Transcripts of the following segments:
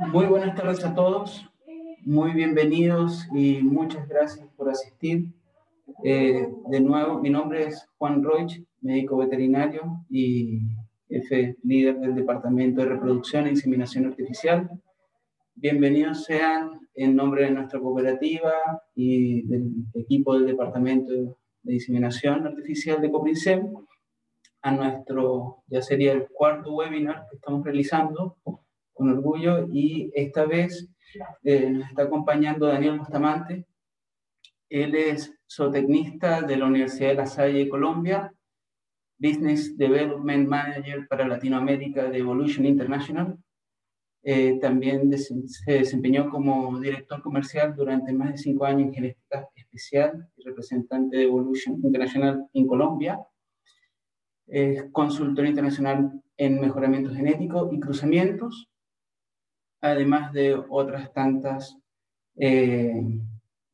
Muy buenas tardes a todos, muy bienvenidos y muchas gracias por asistir. De nuevo, mi nombre es Juan Roig, médico veterinario y jefe líder del Departamento de Reproducción e Inseminación Artificial. Bienvenidos sean en nombre de nuestra cooperativa y del equipo del Departamento de Inseminación Artificial de Coprinsem a nuestro, ya sería el cuarto webinar que estamos realizando con orgullo, y esta vez nos está acompañando Daniel Bustamante. Él es zootecnista de la Universidad de La Salle, Colombia, Business Development Manager para Latinoamérica de Evolution International. También se desempeñó como director comercial durante más de 5 años en genética especial y representante de Evolution International en Colombia. Es consultor internacional en mejoramiento genético y cruzamientos, además de otras tantas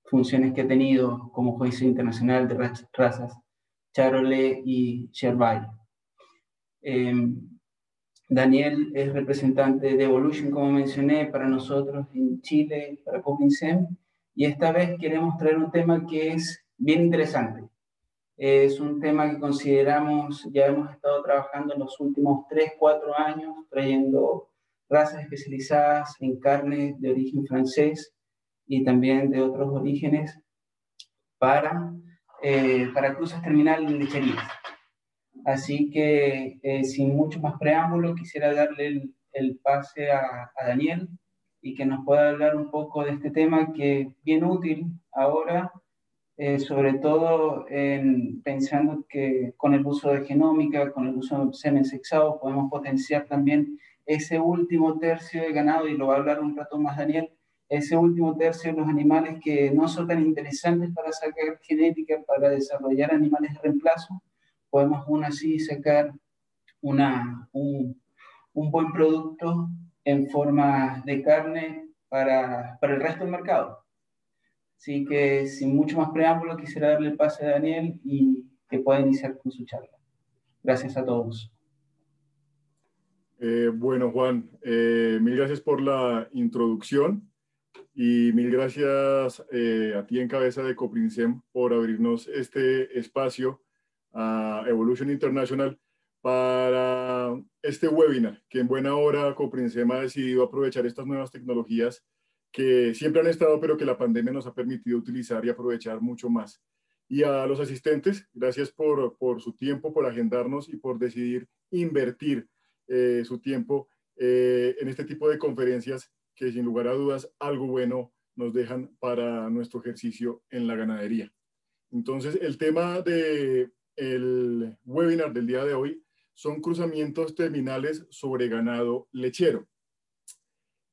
funciones que ha tenido como juez internacional de razas Charolais y Sherby. Daniel es representante de Evolution, como mencioné, para nosotros en Chile, para Coprinsem, y esta vez queremos traer un tema que es bien interesante. Es un tema que consideramos, ya hemos estado trabajando en los últimos 3-4 años, trayendo razas especializadas en carne de origen francés y también de otros orígenes para cruzas terminales en lecherías. Así que, sin mucho más preámbulo, quisiera darle el pase a Daniel y que nos pueda hablar un poco de este tema que es bien útil ahora, sobre todo pensando que con el uso de genómica, con el uso de semen sexado, podemos potenciar también ese último tercio de ganado, y lo va a hablar un rato más Daniel, ese último tercio de los animales que no son tan interesantes para sacar genética, para desarrollar animales de reemplazo. Podemos aún así sacar un buen producto en forma de carne para el resto del mercado. Así que, sin mucho más preámbulo, quisiera darle el pase a Daniel y que pueda iniciar con su charla. Gracias a todos. Bueno, Juan, mil gracias por la introducción y mil gracias a ti en cabeza de Coprinsem por abrirnos este espacio a Evolution International para este webinar, que en buena hora Coprinsem ha decidido aprovechar estas nuevas tecnologías que siempre han estado, pero que la pandemia nos ha permitido utilizar y aprovechar mucho más. Y a los asistentes, gracias por su tiempo, por agendarnos y por decidir invertir su tiempo en este tipo de conferencias que sin lugar a dudas algo bueno nos dejan para nuestro ejercicio en la ganadería. Entonces, el tema del webinar del día de hoy son cruzamientos terminales sobre ganado lechero.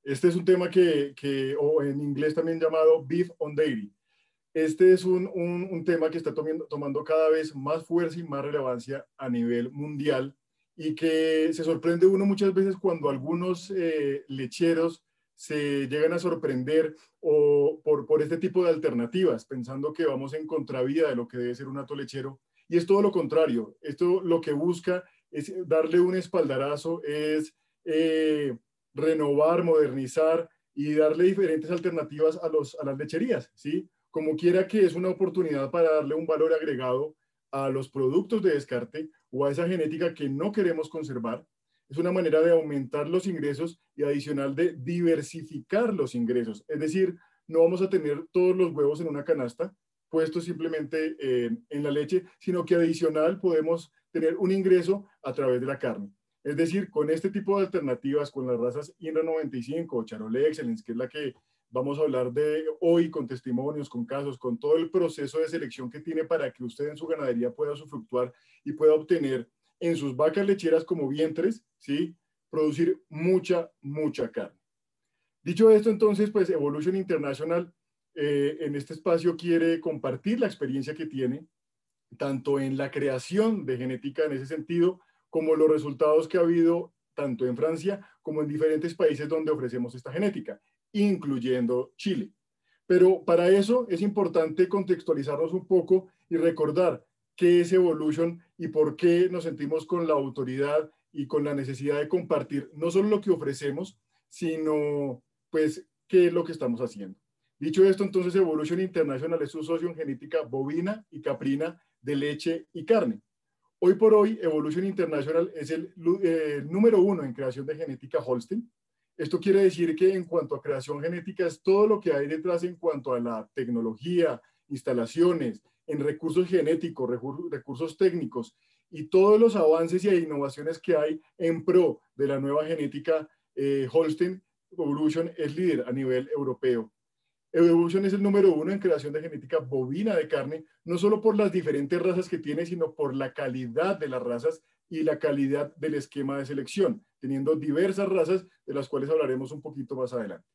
Este es un tema o en inglés también llamado Beef on Dairy. Este es un tema que está tomando cada vez más fuerza y más relevancia a nivel mundial, y que se sorprende uno muchas veces cuando algunos lecheros se llegan a sorprender por este tipo de alternativas, pensando que vamos en contravía de lo que debe ser un hato lechero. Y es todo lo contrario. Esto lo que busca es darle un espaldarazo, es renovar, modernizar y darle diferentes alternativas a las lecherías, ¿sí? Como quiera que es una oportunidad para darle un valor agregado a los productos de descarte o a esa genética que no queremos conservar. Es una manera de aumentar los ingresos y adicional de diversificar los ingresos. Es decir, no vamos a tener todos los huevos en una canasta puestos simplemente en la leche, sino que adicional podemos tener un ingreso a través de la carne. Es decir, con este tipo de alternativas, con las razas INRA 95 o Charolais Excellence, que es la que vamos a hablar de hoy, con testimonios, con casos, con todo el proceso de selección que tiene para que usted en su ganadería pueda usufructuar y pueda obtener en sus vacas lecheras como vientres, ¿sí?, producir mucha carne. Dicho esto, entonces, pues Evolution International en este espacio quiere compartir la experiencia que tiene, tanto en la creación de genética en ese sentido, como los resultados que ha habido tanto en Francia como en diferentes países donde ofrecemos esta genética, incluyendo Chile. Pero para eso es importante contextualizarnos un poco y recordar qué es Evolution y por qué nos sentimos con la autoridad y con la necesidad de compartir no solo lo que ofrecemos, sino pues qué es lo que estamos haciendo. Dicho esto, entonces Evolution International es un socio en genética bovina y caprina de leche y carne. Hoy por hoy, Evolution International es el número 1 en creación de genética Holstein. Esto quiere decir que en cuanto a creación genética es todo lo que hay detrás en cuanto a la tecnología, instalaciones, en recursos genéticos, recursos técnicos y todos los avances y innovaciones que hay en pro de la nueva genética Holstein. Evolution es líder a nivel europeo. Evolution es el número 1 en creación de genética bovina de carne, no solo por las diferentes razas que tiene, sino por la calidad de las razas y la calidad del esquema de selección, teniendo diversas razas de las cuales hablaremos un poquito más adelante.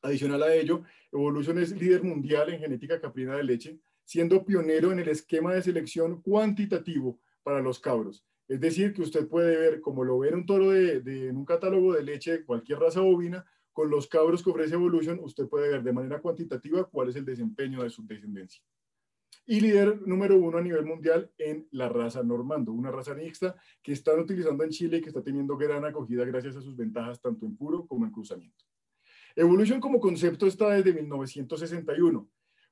Adicional a ello, Evolution es líder mundial en genética caprina de leche, siendo pionero en el esquema de selección cuantitativo para los cabros. Es decir, que usted puede ver, como lo ve en un toro en un catálogo de leche de cualquier raza bovina, con los cabros que ofrece Evolution, usted puede ver de manera cuantitativa cuál es el desempeño de su descendencia. Y líder número 1 a nivel mundial en la raza Normando, una raza mixta que están utilizando en Chile y que está teniendo gran acogida gracias a sus ventajas tanto en puro como en cruzamiento. Evolution como concepto está desde 1961.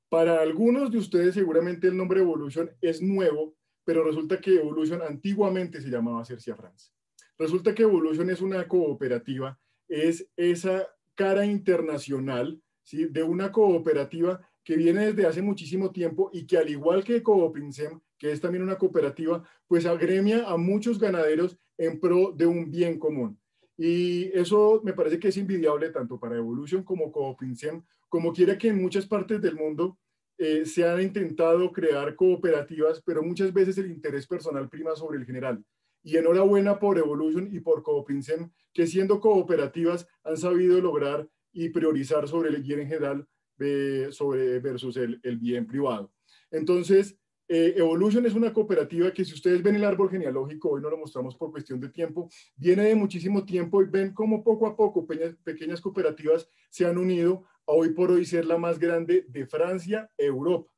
Para algunos de ustedes seguramente el nombre Evolution es nuevo, pero resulta que Evolution antiguamente se llamaba Cercia France. Resulta que Evolution es una cooperativa, es esa cara internacional, ¿sí?, de una cooperativa que viene desde hace muchísimo tiempo y que al igual que Cooprinsem, que es también una cooperativa, pues agremia a muchos ganaderos en pro de un bien común. Y eso me parece que es envidiable tanto para Evolution como Cooprinsem, como quiera que en muchas partes del mundo se han intentado crear cooperativas, pero muchas veces el interés personal prima sobre el general. Y enhorabuena por Evolution y por Cooprinsem, que siendo cooperativas han sabido lograr y priorizar sobre el bien en general versus el bien privado. Entonces, Evolution es una cooperativa que si ustedes ven el árbol genealógico, hoy no lo mostramos por cuestión de tiempo, viene de muchísimo tiempo y ven cómo poco a poco pequeñas cooperativas se han unido a hoy por hoy ser la más grande de Francia, Europa.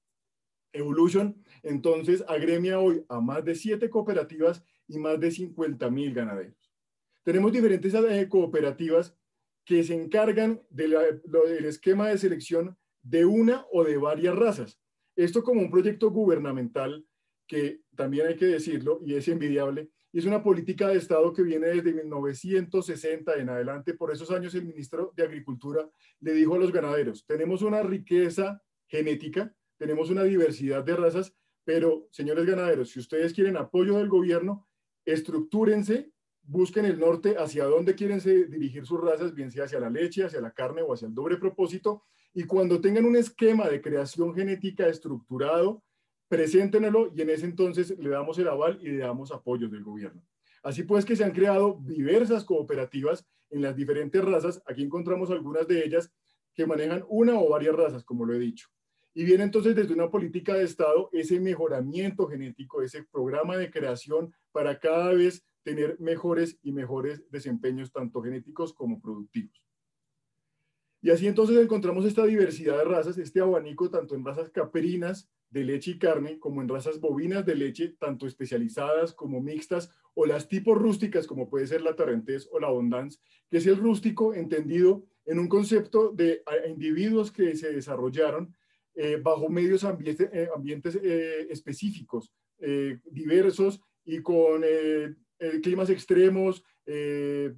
Evolution entonces agremia hoy a más de 7 cooperativas y más de 50,000 ganaderos. Tenemos diferentes cooperativas que se encargan del esquema de selección de una o de varias razas. Esto como un proyecto gubernamental que también hay que decirlo y es envidiable, y es una política de Estado que viene desde 1960 en adelante. Por esos años el ministro de Agricultura le dijo a los ganaderos, tenemos una riqueza genética, tenemos una diversidad de razas, pero señores ganaderos, si ustedes quieren apoyo del gobierno, estructúrense, busquen el norte, hacia dónde quieren dirigir sus razas, bien sea hacia la leche, hacia la carne o hacia el doble propósito, y cuando tengan un esquema de creación genética estructurado, preséntenlo y en ese entonces le damos el aval y le damos apoyos del gobierno. Así pues que se han creado diversas cooperativas en las diferentes razas, aquí encontramos algunas de ellas que manejan una o varias razas, como lo he dicho. Y viene entonces desde una política de Estado ese mejoramiento genético, ese programa de creación para cada vez tener mejores y mejores desempeños, tanto genéticos como productivos. Y así entonces encontramos esta diversidad de razas, este abanico tanto en razas caprinas de leche y carne, como en razas bovinas de leche, tanto especializadas como mixtas, o las tipos rústicas, como puede ser la Tarrentés o la Abondance, que es el rústico entendido en un concepto de individuos que se desarrollaron bajo medios ambientes específicos, diversos y con climas extremos,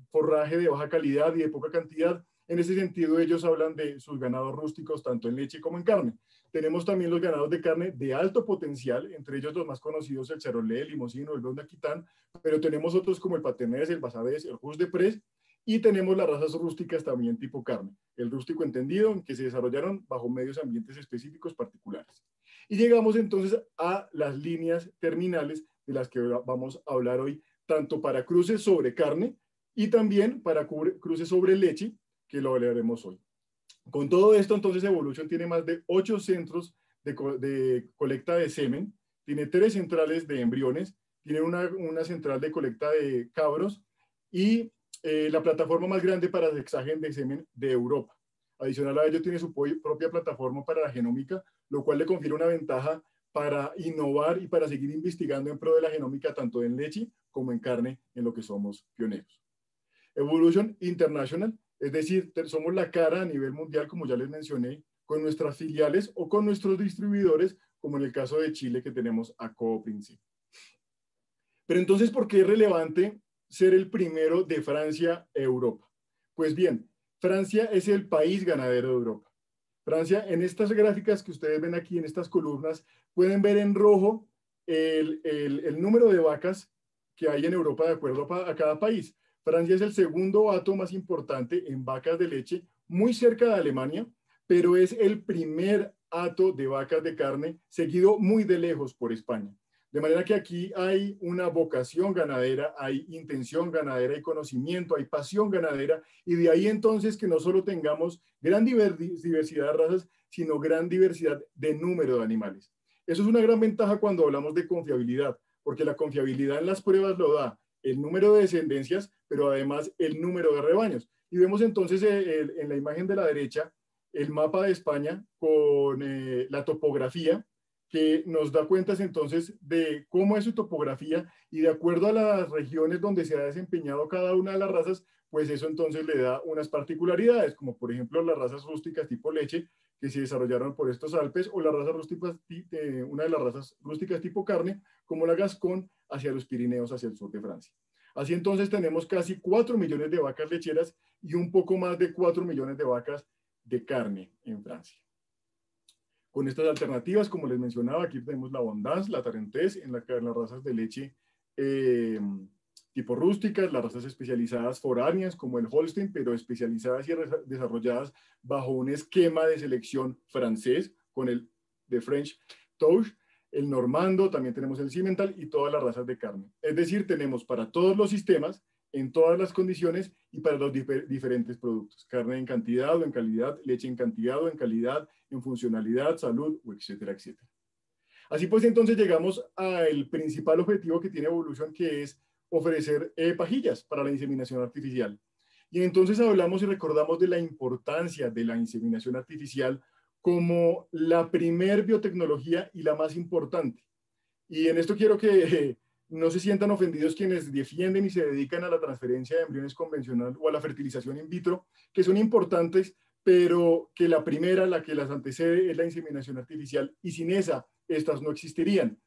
forraje de baja calidad y de poca cantidad. En ese sentido, ellos hablan de sus ganados rústicos, tanto en leche como en carne. Tenemos también los ganados de carne de alto potencial, entre ellos los más conocidos, el Charolais, el Limosino, el Blond d'Aquitaine, pero tenemos otros como el Paternés, el Bassadès, el Rouge de Prés, y tenemos las razas rústicas también tipo carne. El rústico entendido, en que se desarrollaron bajo medios ambientes específicos particulares. Y llegamos entonces a las líneas terminales de las que vamos a hablar hoy, tanto para cruces sobre carne y también para cruces sobre leche, que lo hablaremos hoy. Con todo esto, entonces, Evolution tiene más de 8 centros de colecta de semen, tiene 3 centrales de embriones, tiene una central de colecta de cabros y la plataforma más grande para el examen de semen de Europa. Adicional a ello, tiene su propia plataforma para la genómica, lo cual le confiere una ventaja para innovar y para seguir investigando en pro de la genómica, tanto en leche como en carne, en lo que somos pioneros. Evolution International Es decir, somos la cara a nivel mundial, como ya les mencioné, con nuestras filiales o con nuestros distribuidores, como en el caso de Chile, que tenemos a Coprinsem. Pero entonces, ¿por qué es relevante ser el primero de Francia a Europa? Pues bien, Francia es el país ganadero de Europa. Francia, en estas gráficas que ustedes ven aquí, en estas columnas, pueden ver en rojo el número de vacas que hay en Europa de acuerdo a cada país. Francia es el segundo hato más importante en vacas de leche, muy cerca de Alemania, pero es el primer hato de vacas de carne, seguido muy de lejos por España. De manera que aquí hay una vocación ganadera, hay intención ganadera, hay conocimiento, hay pasión ganadera, y de ahí entonces que no solo tengamos gran diversidad de razas, sino gran diversidad de número de animales. Eso es una gran ventaja cuando hablamos de confiabilidad, porque la confiabilidad en las pruebas lo da el número de descendencias, pero además el número de rebaños. Y vemos entonces en la imagen de la derecha el mapa de España con la topografía, que nos da cuentas entonces de cómo es su topografía, y de acuerdo a las regiones donde se ha desempeñado cada una de las razas, pues eso entonces le da unas particularidades, como por ejemplo las razas rústicas tipo leche, que se desarrollaron por estos Alpes, o las razas rústicas, una de las razas rústicas tipo carne, como la Gascón, hacia los Pirineos, hacia el sur de Francia. Así entonces tenemos casi 4 millones de vacas lecheras y un poco más de 4 millones de vacas de carne en Francia. Con estas alternativas, como les mencionaba, aquí tenemos la Abondance, la Tarentaise, en las razas de leche tipo rústicas, las razas especializadas foráneas como el Holstein, pero especializadas y desarrolladas bajo un esquema de selección francés con el de French Touch, el Normando, también tenemos el Simmental y todas las razas de carne. Es decir, tenemos para todos los sistemas, en todas las condiciones y para los diferentes productos. Carne en cantidad o en calidad, leche en cantidad o en calidad, en funcionalidad, salud, etcétera, etcétera. Así pues, entonces llegamos al principal objetivo que tiene Evolution, que es ofrecer pajillas para la inseminación artificial. Y entonces hablamos y recordamos de la importancia de la inseminación artificial como la primer biotecnología y la más importante. Y en esto quiero que no se sientan ofendidos quienes defienden y se dedican a la transferencia de embriones convencional o a la fertilización in vitro, que son importantes, pero que la primera, la que las antecede, es la inseminación artificial, y sin esa, estas no existirían.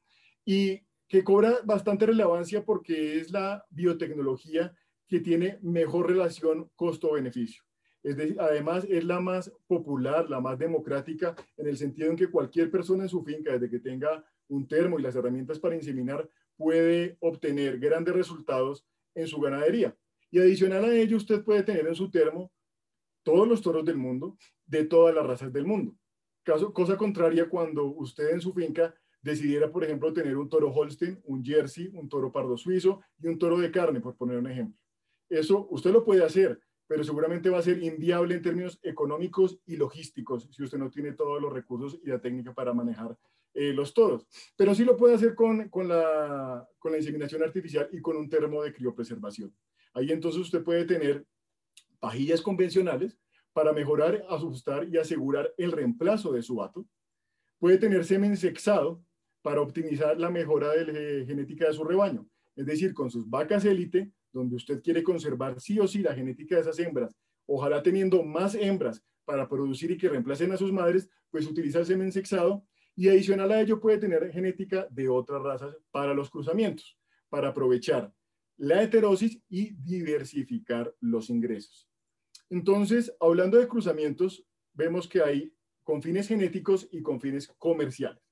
Y que cobra bastante relevancia porque es la biotecnología que tiene mejor relación costo-beneficio. Es decir, además es la más popular, la más democrática, en el sentido en que cualquier persona en su finca, desde que tenga un termo y las herramientas para inseminar, puede obtener grandes resultados en su ganadería. Y adicional a ello, usted puede tener en su termo todos los toros del mundo, de todas las razas del mundo. Cosa contraria cuando usted en su finca decidiera, por ejemplo, tener un toro Holstein, un Jersey, un toro pardo suizo y un toro de carne, por poner un ejemplo. Eso usted lo puede hacer, pero seguramente va a ser inviable en términos económicos y logísticos si usted no tiene todos los recursos y la técnica para manejar los toros. Pero sí lo puede hacer con la inseminación artificial y con un termo de criopreservación. Ahí entonces usted puede tener pajillas convencionales para mejorar, ajustar y asegurar el reemplazo de su hato. Puede tener semen sexado para optimizar la mejora de la genética de su rebaño. Es decir, con sus vacas élite, donde usted quiere conservar sí o sí la genética de esas hembras, ojalá teniendo más hembras para producir y que reemplacen a sus madres, pues utiliza el semen sexado, y adicional a ello puede tener genética de otras razas para los cruzamientos, para aprovechar la heterosis y diversificar los ingresos. Entonces, hablando de cruzamientos, vemos que hay con fines genéticos y con fines comerciales.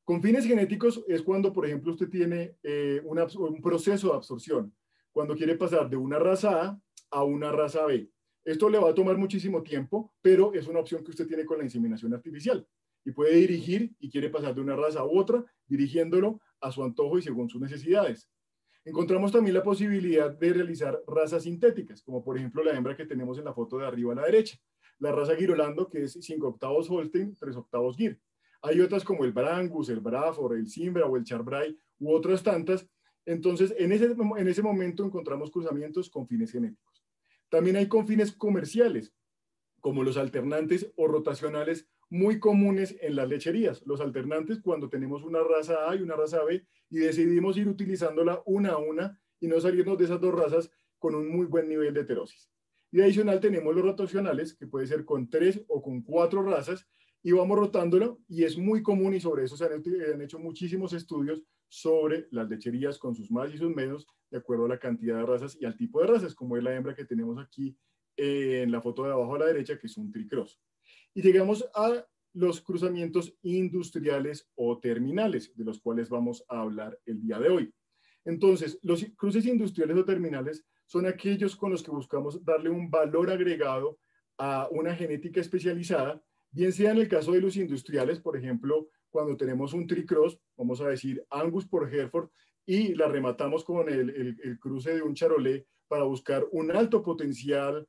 Con fines genéticos es cuando, por ejemplo, usted tiene un proceso de absorción, cuando quiere pasar de una raza A a una raza B. Esto le va a tomar muchísimo tiempo, pero es una opción que usted tiene con la inseminación artificial. Y puede dirigir y quiere pasar de una raza a otra, dirigiéndolo a su antojo y según sus necesidades. Encontramos también la posibilidad de realizar razas sintéticas, como por ejemplo la hembra que tenemos en la foto de arriba a la derecha, la raza Girolando, que es 5 octavos Holstein, 3 octavos Gir. Hay otras como el Brangus, el Braford, el Cimbra o el Charbray u otras tantas. Entonces, en ese momento encontramos cruzamientos con fines genéticos. También hay con fines comerciales, como los alternantes o rotacionales muy comunes en las lecherías. Los alternantes cuando tenemos una raza A y una raza B y decidimos ir utilizándola una a una y no salirnos de esas dos razas con un muy buen nivel de heterosis. Y adicional tenemos los rotacionales, que puede ser con 3 o con 4 razas, y vamos rotándolo, y es muy común, y sobre eso se han hecho muchísimos estudios sobre las lecherías con sus más y sus menos, de acuerdo a la cantidad de razas y al tipo de razas, como es la hembra que tenemos aquí en la foto de abajo a la derecha, que es un tricross. Y llegamos a los cruzamientos industriales o terminales, de los cuales vamos a hablar el día de hoy. Entonces, los cruces industriales o terminales son aquellos con los que buscamos darle un valor agregado a una genética especializada, bien sea en el caso de los industriales, por ejemplo, cuando tenemos un tricross, vamos a decir Angus por Hereford, y la rematamos con el cruce de un charolais para buscar un alto potencial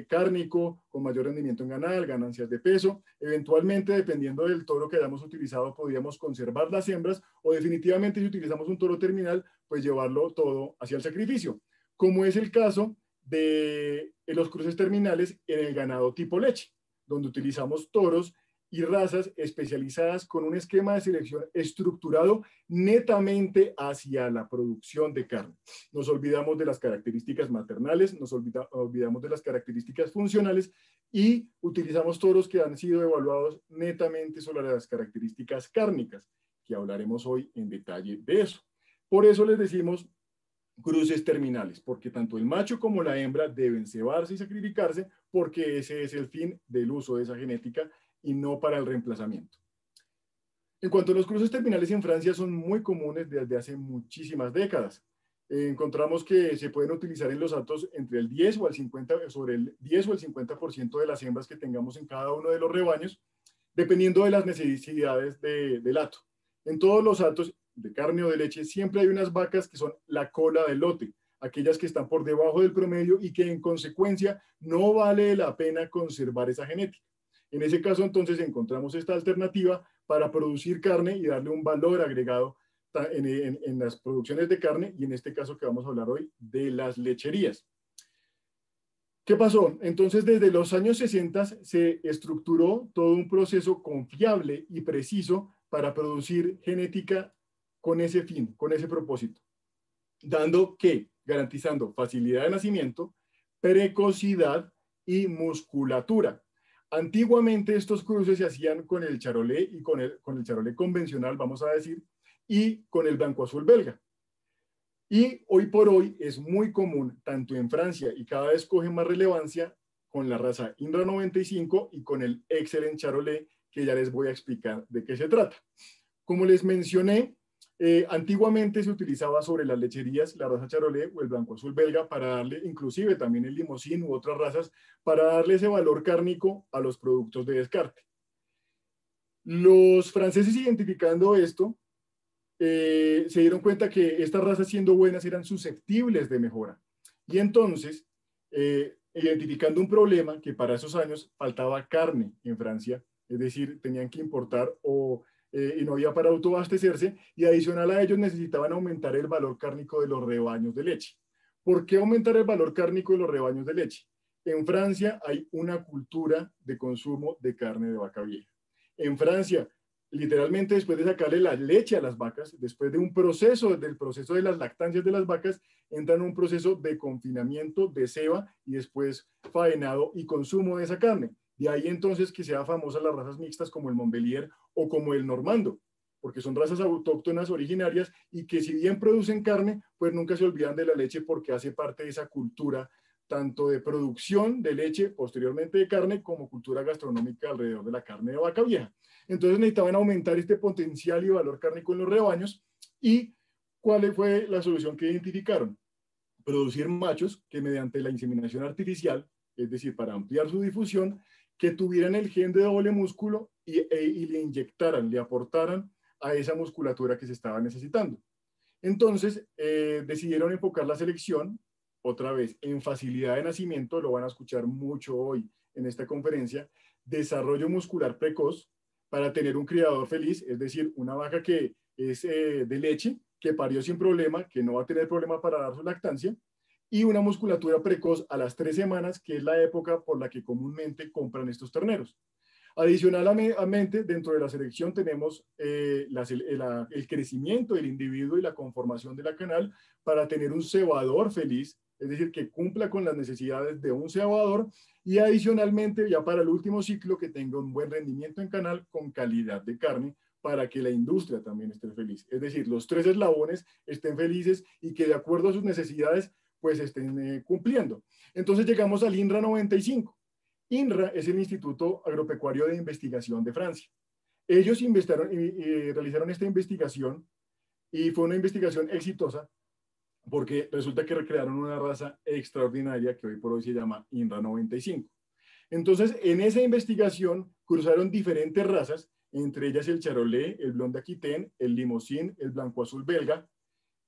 cárnico, con mayor rendimiento en ganado, ganancias de peso. Eventualmente, dependiendo del toro que hayamos utilizado, podríamos conservar las hembras o definitivamente si utilizamos un toro terminal, pues llevarlo todo hacia el sacrificio, como es el caso de los cruces terminales en el ganado tipo leche, donde utilizamos toros y razas especializadas con un esquema de selección estructurado netamente hacia la producción de carne. Nos olvidamos de las características maternales, nos olvidamos de las características funcionales y utilizamos toros que han sido evaluados netamente sobre las características cárnicas, que hablaremos hoy en detalle de eso. Por eso les decimos cruces terminales, porque tanto el macho como la hembra deben cebarse y sacrificarse, porque ese es el fin del uso de esa genética y no para el reemplazamiento. En cuanto a los cruces terminales en Francia, son muy comunes desde hace muchísimas décadas. Encontramos que se pueden utilizar en los hatos entre el 10 o el 50, sobre el 10 o el 50% de las hembras que tengamos en cada uno de los rebaños, dependiendo de las necesidades del hato. En todos los hatos de carne o de leche siempre hay unas vacas que son la cola del lote, aquellas que están por debajo del promedio y que en consecuencia no vale la pena conservar esa genética. En ese caso, entonces, encontramos esta alternativa para producir carne y darle un valor agregado en las producciones de carne y en este caso que vamos a hablar hoy de las lecherías. ¿Qué pasó? Entonces, desde los años 60 se estructuró todo un proceso confiable y preciso para producir genética con ese fin, con ese propósito, garantizando facilidad de nacimiento, precocidad y musculatura. Antiguamente estos cruces se hacían con el charolais y con el charolais convencional, vamos a decir, y con el blanco azul belga. Y hoy por hoy es muy común, tanto en Francia y cada vez coge más relevancia, con la raza Indra 95 y con el Excellent Charolais, que ya les voy a explicar de qué se trata. Como les mencioné, antiguamente se utilizaba sobre las lecherías la raza Charolais o el blanco azul belga para darle, inclusive también el limosín u otras razas, para darle ese valor cárnico a los productos de descarte. Los franceses, identificando esto, se dieron cuenta que estas razas, siendo buenas, eran susceptibles de mejora. Y entonces, identificando un problema, que para esos años faltaba carne en Francia, es decir, tenían que importar y no había para autoabastecerse, y adicional a ellos necesitaban aumentar el valor cárnico de los rebaños de leche. ¿Por qué aumentar el valor cárnico de los rebaños de leche? En Francia hay una cultura de consumo de carne de vaca vieja. En Francia, literalmente después de sacarle la leche a las vacas, después de un proceso, del proceso de las lactancias de las vacas, entran en un proceso de confinamiento, de ceba y después faenado y consumo de esa carne. De ahí entonces que sean famosas las razas mixtas como el Montbélier o como el Normando, porque son razas autóctonas originarias y que si bien producen carne, pues nunca se olvidan de la leche porque hace parte de esa cultura tanto de producción de leche, posteriormente de carne, como cultura gastronómica alrededor de la carne de vaca vieja. Entonces necesitaban aumentar este potencial y valor cárnico en los rebaños. ¿Y cuál fue la solución que identificaron? Producir machos que mediante la inseminación artificial, es decir, para ampliar su difusión, que tuvieran el gen de doble músculo y le inyectaran, le aportaran a esa musculatura que se estaba necesitando. Entonces, decidieron enfocar la selección, otra vez, en facilidad de nacimiento, lo van a escuchar mucho hoy en esta conferencia, desarrollo muscular precoz, para tener un criador feliz, es decir, una vaca que es de leche, que parió sin problema, que no va a tener problema para dar su lactancia, y una musculatura precoz a las 3 semanas, que es la época por la que comúnmente compran estos terneros. Adicionalmente, dentro de la selección tenemos el crecimiento del individuo y la conformación de la canal para tener un cebador feliz, es decir, que cumpla con las necesidades de un cebador y adicionalmente ya para el último ciclo que tenga un buen rendimiento en canal con calidad de carne para que la industria también esté feliz. Es decir, los tres eslabones estén felices y que de acuerdo a sus necesidades pues estén cumpliendo. Entonces llegamos al INRA 95. INRA es el Instituto Agropecuario de Investigación de Francia. Ellos realizaron esta investigación y fue una investigación exitosa porque resulta que recrearon una raza extraordinaria que hoy por hoy se llama INRA 95. Entonces, en esa investigación cruzaron diferentes razas, entre ellas el charolais, el blond d'Aquitaine, el limousin, el blanco azul belga,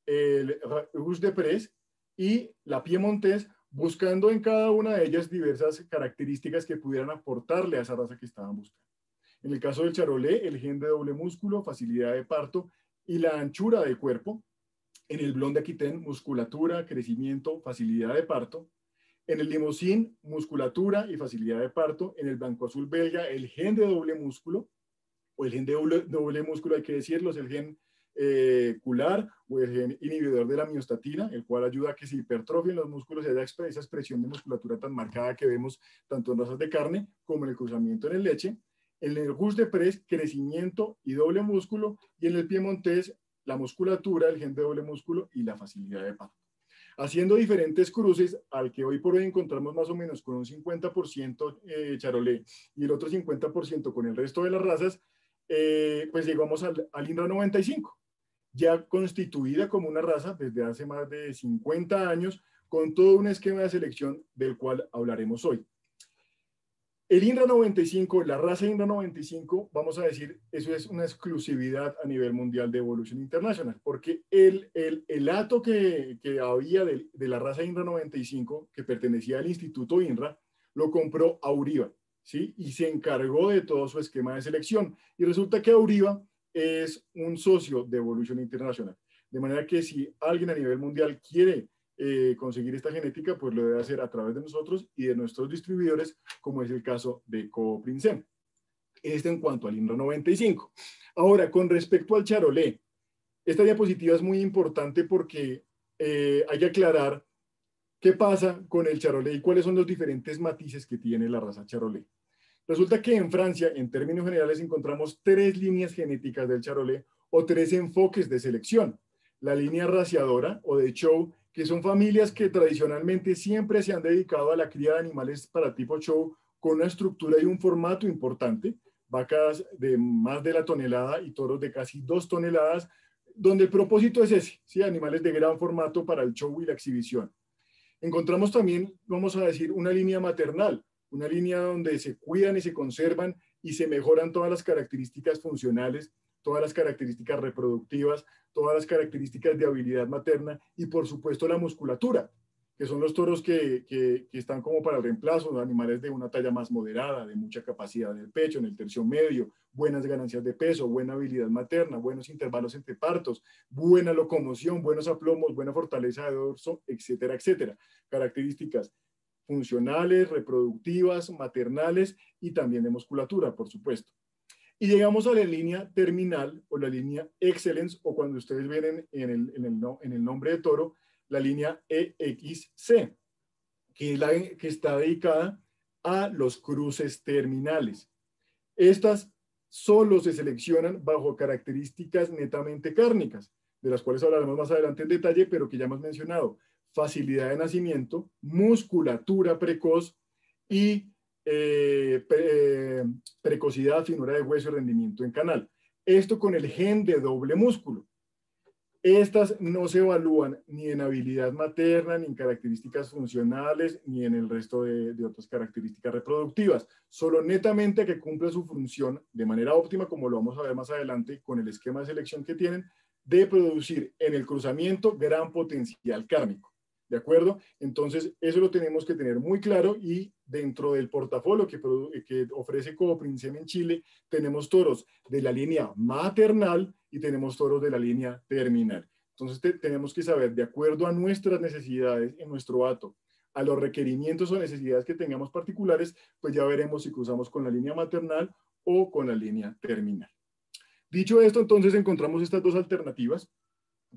el rouge de Prés y la piemontés, buscando en cada una de ellas diversas características que pudieran aportarle a esa raza que estaban buscando. En el caso del charolais, el gen de doble músculo, facilidad de parto y la anchura del cuerpo. En el blond d'Aquitaine, musculatura, crecimiento, facilidad de parto. En el limousin, musculatura y facilidad de parto. En el blanco azul belga, el gen de doble músculo, o el gen de doble músculo, hay que decirlo, es el gen cular o el gen inhibidor de la miostatina, el cual ayuda a que se hipertrofien los músculos y haya esa expresión de musculatura tan marcada que vemos tanto en razas de carne como en el cruzamiento en el leche. En el rouge de Prés, crecimiento y doble músculo, y en el piemontés, la musculatura, el gen de doble músculo y la facilidad de parto. Haciendo diferentes cruces, al que hoy por hoy encontramos más o menos con un 50% charolais y el otro 50% con el resto de las razas, pues llegamos al INRA 95, ya constituida como una raza desde hace más de 50 años, con todo un esquema de selección del cual hablaremos hoy. El INRA 95, la raza INRA 95, vamos a decir, eso es una exclusividad a nivel mundial de Evolution International, porque el hato que había de la raza INRA 95, que pertenecía al Instituto INRA, lo compró Auriva, ¿sí? Y se encargó de todo su esquema de selección. Y resulta que Auriva es un socio de Evolution International. De manera que si alguien a nivel mundial quiere conseguir esta genética, pues lo debe hacer a través de nosotros y de nuestros distribuidores, como es el caso de Cooprinsem. Esto en cuanto al INRA 95. Ahora, con respecto al charolais, esta diapositiva es muy importante porque hay que aclarar qué pasa con el charolais y cuáles son los diferentes matices que tiene la raza charolais. Resulta que en Francia, en términos generales, encontramos tres líneas genéticas del charolais o tres enfoques de selección. La línea raciadora o de show, que son familias que tradicionalmente siempre se han dedicado a la cría de animales para tipo show con una estructura y un formato importante, vacas de más de la tonelada y toros de casi 2 toneladas, donde el propósito es ese, ¿sí? Animales de gran formato para el show y la exhibición. Encontramos también, vamos a decir, una línea maternal, una línea donde se cuidan y se conservan y se mejoran todas las características funcionales, todas las características reproductivas, todas las características de habilidad materna y por supuesto la musculatura, que son los toros que están como para el reemplazo, los animales de una talla más moderada, de mucha capacidad en el pecho, en el tercio medio, buenas ganancias de peso, buena habilidad materna, buenos intervalos entre partos, buena locomoción, buenos aplomos, buena fortaleza de dorso, etcétera, etcétera. Características funcionales, reproductivas, maternales y también de musculatura, por supuesto. Y llegamos a la línea terminal o la línea Excellence, o cuando ustedes ven en el nombre de toro, la línea EXC, que es la que está dedicada a los cruces terminales. Estas solo se seleccionan bajo características netamente cárnicas, de las cuales hablaremos más adelante en detalle, pero que ya hemos mencionado: facilidad de nacimiento, musculatura precoz y precocidad, finura de hueso y rendimiento en canal. Esto con el gen de doble músculo. Estas no se evalúan ni en habilidad materna, ni en características funcionales, ni en el resto de otras características reproductivas. Solo netamente que cumpla su función de manera óptima, como lo vamos a ver más adelante con el esquema de selección que tienen, de producir en el cruzamiento gran potencial cárnico. ¿De acuerdo? Entonces, eso lo tenemos que tener muy claro y dentro del portafolio que ofrece Cooprinsem en Chile, tenemos toros de la línea maternal y tenemos toros de la línea terminal. Entonces, tenemos que saber, de acuerdo a nuestras necesidades en nuestro hato, a los requerimientos o necesidades que tengamos particulares, pues ya veremos si cruzamos con la línea maternal o con la línea terminal. Dicho esto, entonces encontramos estas dos alternativas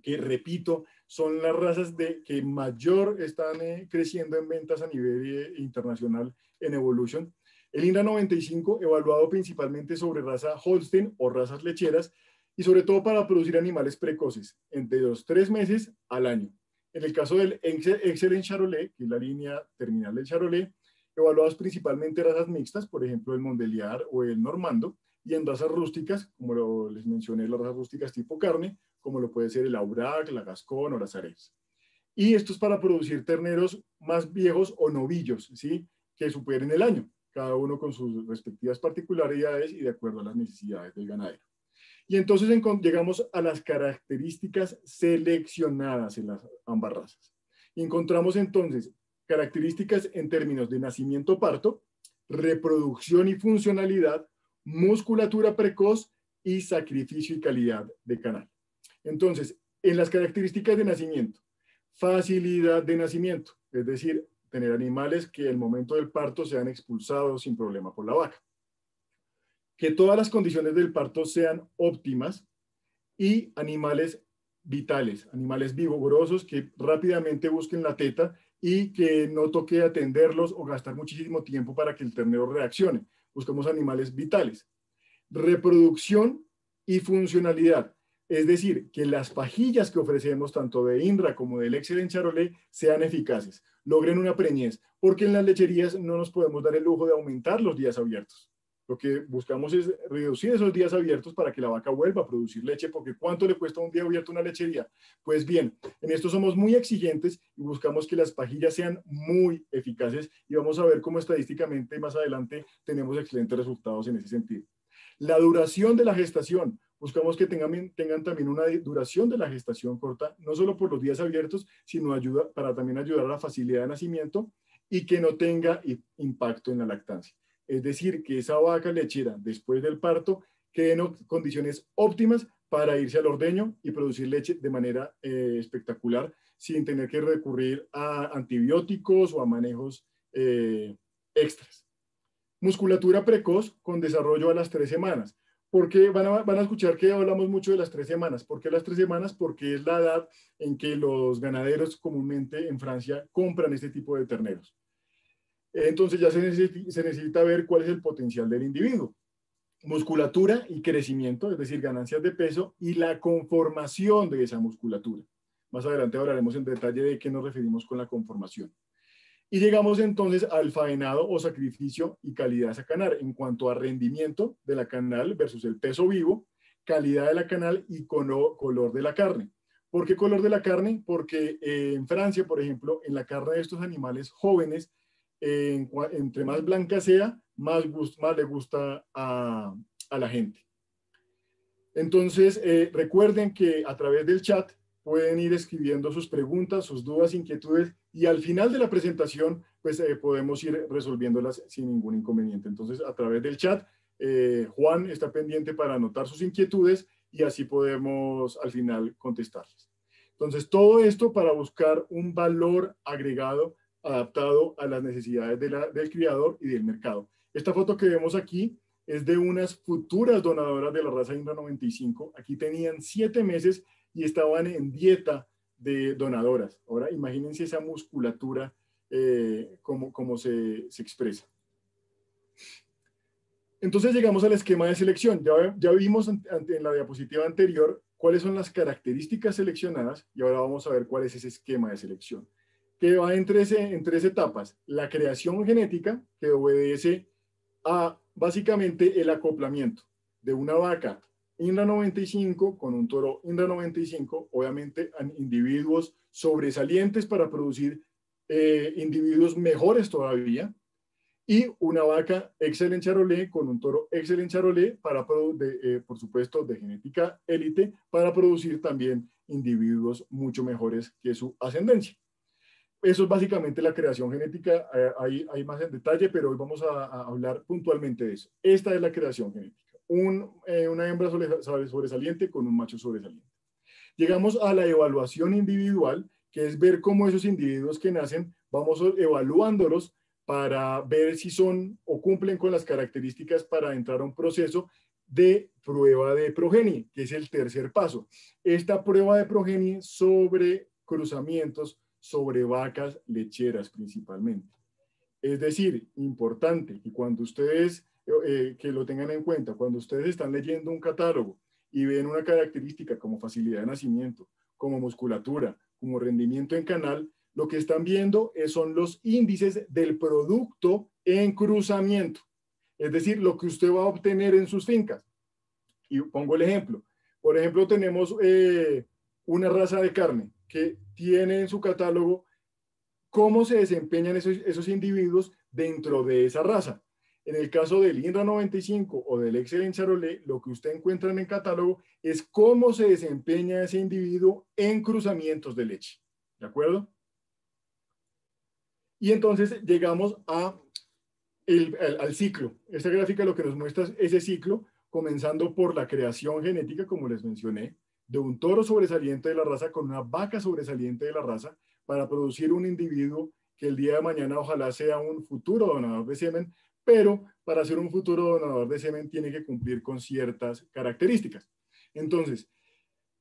que, repito, son las razas que mayor están creciendo en ventas a nivel internacional en Evolution. El INRA 95, evaluado principalmente sobre raza Holstein o razas lecheras, y sobre todo para producir animales precoces, entre los 3 meses al año. En el caso del Excellent Charolais, que es la línea terminal del Charolais, evaluados principalmente razas mixtas, por ejemplo el Mondeliar o el Normando, y en razas rústicas, como les mencioné, las razas rústicas tipo carne, como lo puede ser el Aubrac, la Gascón o las Ares. Y esto es para producir terneros más viejos o novillos, ¿sí? Que superen el año, cada uno con sus respectivas particularidades y de acuerdo a las necesidades del ganadero. Y entonces llegamos a las características seleccionadas en las ambas razas. Y encontramos entonces características en términos de nacimiento-parto, reproducción y funcionalidad, musculatura precoz y sacrificio y calidad de canal. Entonces, en las características de nacimiento, facilidad de nacimiento, es decir, tener animales que al momento del parto sean expulsados sin problema por la vaca. Que todas las condiciones del parto sean óptimas y animales vitales, animales vigorosos que rápidamente busquen la teta y que no toque atenderlos o gastar muchísimo tiempo para que el ternero reaccione. Buscamos animales vitales. Reproducción y funcionalidad, es decir, que las pajillas que ofrecemos tanto de INRA como del Excellent Charolais sean eficaces, logren una preñez, porque en las lecherías no nos podemos dar el lujo de aumentar los días abiertos. Lo que buscamos es reducir esos días abiertos para que la vaca vuelva a producir leche, porque ¿cuánto le cuesta un día abierto a una lechería? Pues bien, en esto somos muy exigentes y buscamos que las pajillas sean muy eficaces y vamos a ver cómo estadísticamente más adelante tenemos excelentes resultados en ese sentido. La duración de la gestación. Buscamos que tengan también una duración de la gestación corta, no solo por los días abiertos, sino para también ayudar a la facilidad de nacimiento y que no tenga impacto en la lactancia. Es decir, que esa vaca lechera después del parto quede en condiciones óptimas para irse al ordeño y producir leche de manera espectacular sin tener que recurrir a antibióticos o a manejos extras. Musculatura precoz con desarrollo a las 3 semanas. ¿Por qué? Van a escuchar que hablamos mucho de las 3 semanas. ¿Por qué las 3 semanas? Porque es la edad en que los ganaderos comúnmente en Francia compran este tipo de terneros. Entonces ya se necesita ver cuál es el potencial del individuo. Musculatura y crecimiento, es decir, ganancias de peso y la conformación de esa musculatura. Más adelante hablaremos en detalle de qué nos referimos con la conformación. Y llegamos entonces al faenado o sacrificio y calidad de sacanar en cuanto a rendimiento de la canal versus el peso vivo, calidad de la canal y color de la carne. ¿Por qué color de la carne? Porque en Francia, por ejemplo, en la carne de estos animales jóvenes, entre más blanca sea, más le gusta a la gente. Entonces, recuerden que a través del chat pueden ir escribiendo sus preguntas, sus dudas, inquietudes, y al final de la presentación, pues podemos ir resolviéndolas sin ningún inconveniente. Entonces, a través del chat, Juan está pendiente para anotar sus inquietudes y así podemos al final contestarles. Entonces, todo esto para buscar un valor agregado adaptado a las necesidades del criador y del mercado. Esta foto que vemos aquí es de unas futuras donadoras de la raza INRA 95. Aquí tenían 7 meses y estaban en dieta de donadoras. Ahora imagínense esa musculatura, cómo se expresa. Entonces llegamos al esquema de selección. Ya vimos en la diapositiva anterior cuáles son las características seleccionadas y ahora vamos a ver cuál es ese esquema de selección, que va en tres etapas. La creación genética, que obedece a básicamente el acoplamiento de una vaca INRA 95 con un toro INRA 95, obviamente individuos sobresalientes para producir individuos mejores todavía, y una vaca Excellent Charolais con un toro Excellent Charolais para, por supuesto, de genética élite para producir también individuos mucho mejores que su ascendencia. Eso es básicamente la creación genética. Hay más en detalle, pero hoy vamos a hablar puntualmente de eso. Esta es la creación genética. Una hembra sobresaliente con un macho sobresaliente. Llegamos a la evaluación individual, que es ver cómo esos individuos que nacen, vamos evaluándolos para ver si son o cumplen con las características para entrar a un proceso de prueba de progenie, que es el tercer paso. Esta prueba de progenie sobre cruzamientos sobre vacas lecheras principalmente. Es decir, importante, y cuando ustedes, que lo tengan en cuenta, cuando ustedes están leyendo un catálogo y ven una característica como facilidad de nacimiento, como musculatura, como rendimiento en canal, lo que están viendo son los índices del producto en cruzamiento. Es decir, lo que usted va a obtener en sus fincas. Y pongo el ejemplo. Por ejemplo, tenemos una raza de carne que tiene en su catálogo cómo se desempeñan esos individuos dentro de esa raza. En el caso del INRA 95 o del Excellent Charolais, lo que usted encuentra en el catálogo es cómo se desempeña ese individuo en cruzamientos de leche. ¿De acuerdo? Y entonces llegamos al ciclo. Esta gráfica lo que nos muestra es ese ciclo, comenzando por la creación genética, como les mencioné, de un toro sobresaliente de la raza con una vaca sobresaliente de la raza para producir un individuo que el día de mañana ojalá sea un futuro donador de semen, pero para ser un futuro donador de semen tiene que cumplir con ciertas características. Entonces,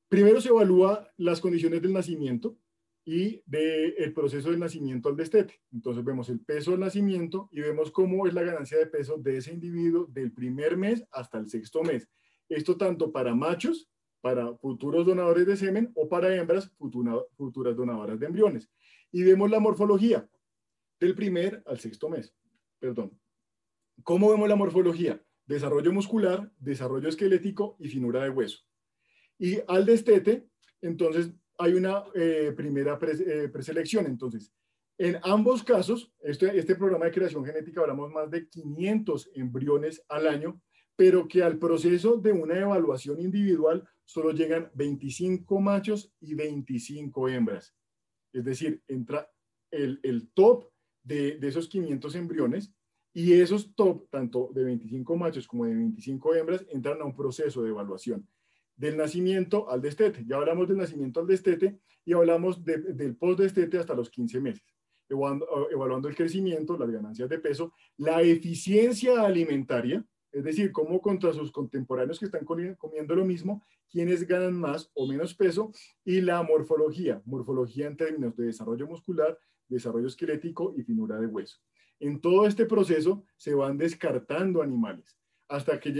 primero se evalúa las condiciones del nacimiento y del proceso del nacimiento al destete. Entonces vemos el peso del nacimiento y vemos cómo es la ganancia de peso de ese individuo del primer mes hasta el sexto mes. Esto tanto para machos, para futuros donadores de semen, o para hembras, futuras donadoras de embriones. Y vemos la morfología del primer al sexto mes. Perdón. ¿Cómo vemos la morfología? Desarrollo muscular, desarrollo esquelético y finura de hueso. Y al destete, entonces, hay una primera preselección. Entonces, en ambos casos, este programa de creación genética, hablamos más de 500 embriones al año, pero que al proceso de una evaluación individual solo llegan 25 machos y 25 hembras. Es decir, entra el top de esos 500 embriones, y esos top, tanto de 25 machos como de 25 hembras, entran a un proceso de evaluación del nacimiento al destete. Ya hablamos del nacimiento al destete y hablamos del post-destete hasta los 15 meses, evaluando el crecimiento, las ganancias de peso, la eficiencia alimentaria, es decir, cómo contra sus contemporáneos que están comiendo lo mismo, quiénes ganan más o menos peso, y la morfología en términos de desarrollo muscular, desarrollo esquelético y finura de hueso. En todo este proceso se van descartando animales hasta que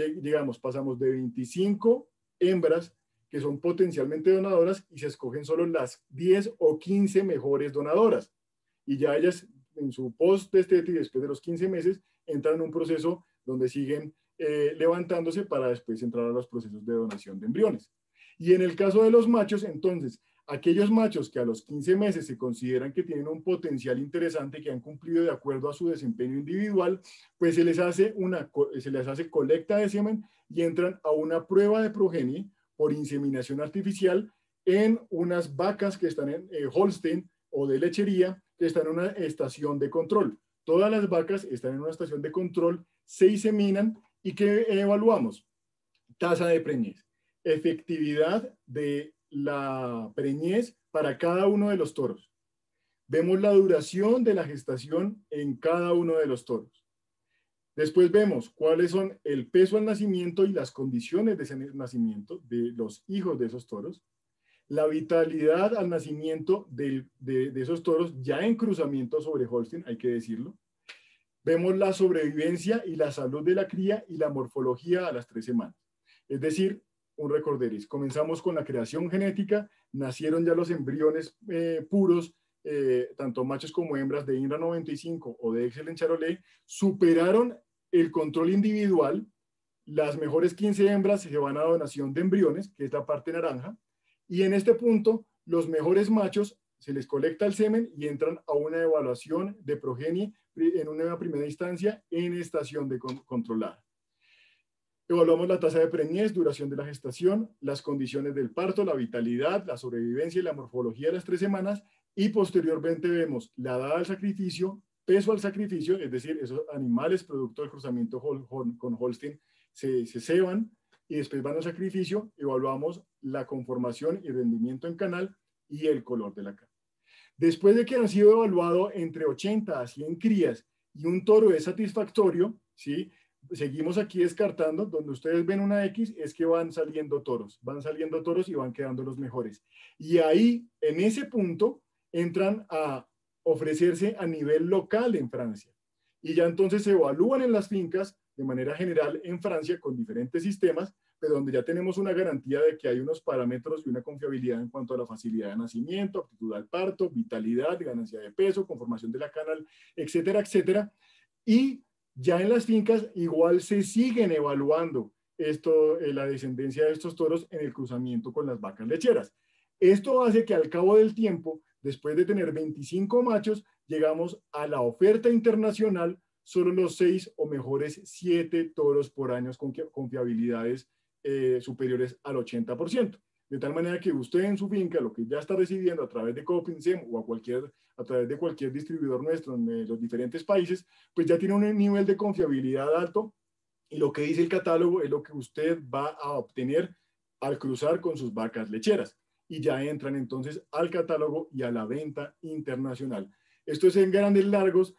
pasamos de 25 hembras que son potencialmente donadoras y se escogen solo las 10 o 15 mejores donadoras. Y ya ellas en su post-destete y después de los 15 meses entran en un proceso donde siguen levantándose para después entrar a los procesos de donación de embriones. Y en el caso de los machos, entonces, aquellos machos que a los 15 meses se consideran que tienen un potencial interesante, que han cumplido de acuerdo a su desempeño individual, pues se les hace colecta de semen y entran a una prueba de progenie por inseminación artificial en unas vacas que están en Holstein o de lechería, que están en una estación de control. Todas las vacas están en una estación de control, se inseminan y ¿qué evaluamos? Tasa de preñez, efectividad de la preñez para cada uno de los toros. Vemos la duración de la gestación en cada uno de los toros. Después vemos cuáles son el peso al nacimiento y las condiciones de ese nacimiento de los hijos de esos toros. La vitalidad al nacimiento de esos toros ya en cruzamiento sobre Holstein, hay que decirlo. Vemos la sobrevivencia y la salud de la cría y la morfología a las 3 semanas. Es decir, un recorderis. Comenzamos con la creación genética, nacieron ya los embriones puros, tanto machos como hembras de INRA 95 o de Excellent Charolais, superaron el control individual. Las mejores 15 hembras se van a donación de embriones, que es la parte naranja, y en este punto los mejores machos se les colecta el semen y entran a una evaluación de progenie en una primera instancia en estación de controlada. Evaluamos la tasa de preñez, duración de la gestación, las condiciones del parto, la vitalidad, la sobrevivencia y la morfología de las 3 semanas, y posteriormente vemos la edad al sacrificio, peso al sacrificio, es decir, esos animales producto del cruzamiento con Holstein se ceban y después van al sacrificio. Evaluamos la conformación y rendimiento en canal y el color de la carne. Después de que han sido evaluados entre 80 a 100 crías y un toro es satisfactorio, ¿sí?, seguimos aquí descartando, donde ustedes ven una X es que van saliendo toros y van quedando los mejores. Y ahí, en ese punto, entran a ofrecerse a nivel local en Francia. Y ya entonces se evalúan en las fincas de manera general en Francia con diferentes sistemas, pero donde ya tenemos una garantía de que hay unos parámetros y una confiabilidad en cuanto a la facilidad de nacimiento, aptitud al parto, vitalidad, ganancia de peso, conformación de la canal, etcétera, etcétera. Y ya en las fincas igual se siguen evaluando la descendencia de estos toros en el cruzamiento con las vacas lecheras. Esto hace que al cabo del tiempo, después de tener 25 machos, llegamos a la oferta internacional, solo los 6 o mejores 7 toros por año con fiabilidades superiores al 80%. De tal manera que usted en su finca, lo que ya está recibiendo a través de Copinsem o a través de cualquier distribuidor nuestro en los diferentes países, pues ya tiene un nivel de confiabilidad alto y lo que dice el catálogo es lo que usted va a obtener al cruzar con sus vacas lecheras. Y ya entran entonces al catálogo y a la venta internacional. Esto es en grandes rasgos,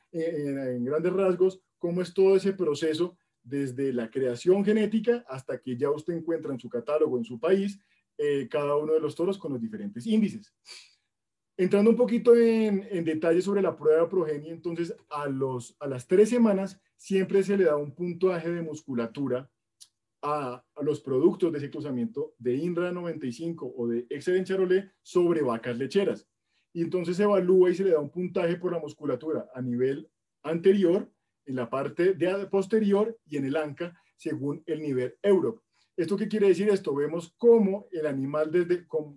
cómo es todo ese proceso desde la creación genética hasta que ya usted encuentra en su catálogo, en su país, cada uno de los toros con los diferentes índices. Entrando un poquito en detalle sobre la prueba de progenie, entonces a las 3 semanas siempre se le da un puntaje de musculatura a los productos de ese cruzamiento de INRA 95 o de Excedent Charolais sobre vacas lecheras. Y entonces se evalúa y se le da un puntaje por la musculatura a nivel anterior, en la parte posterior y en el anca, según el nivel Europe. ¿Esto qué quiere decir esto? Vemos cómo el animal,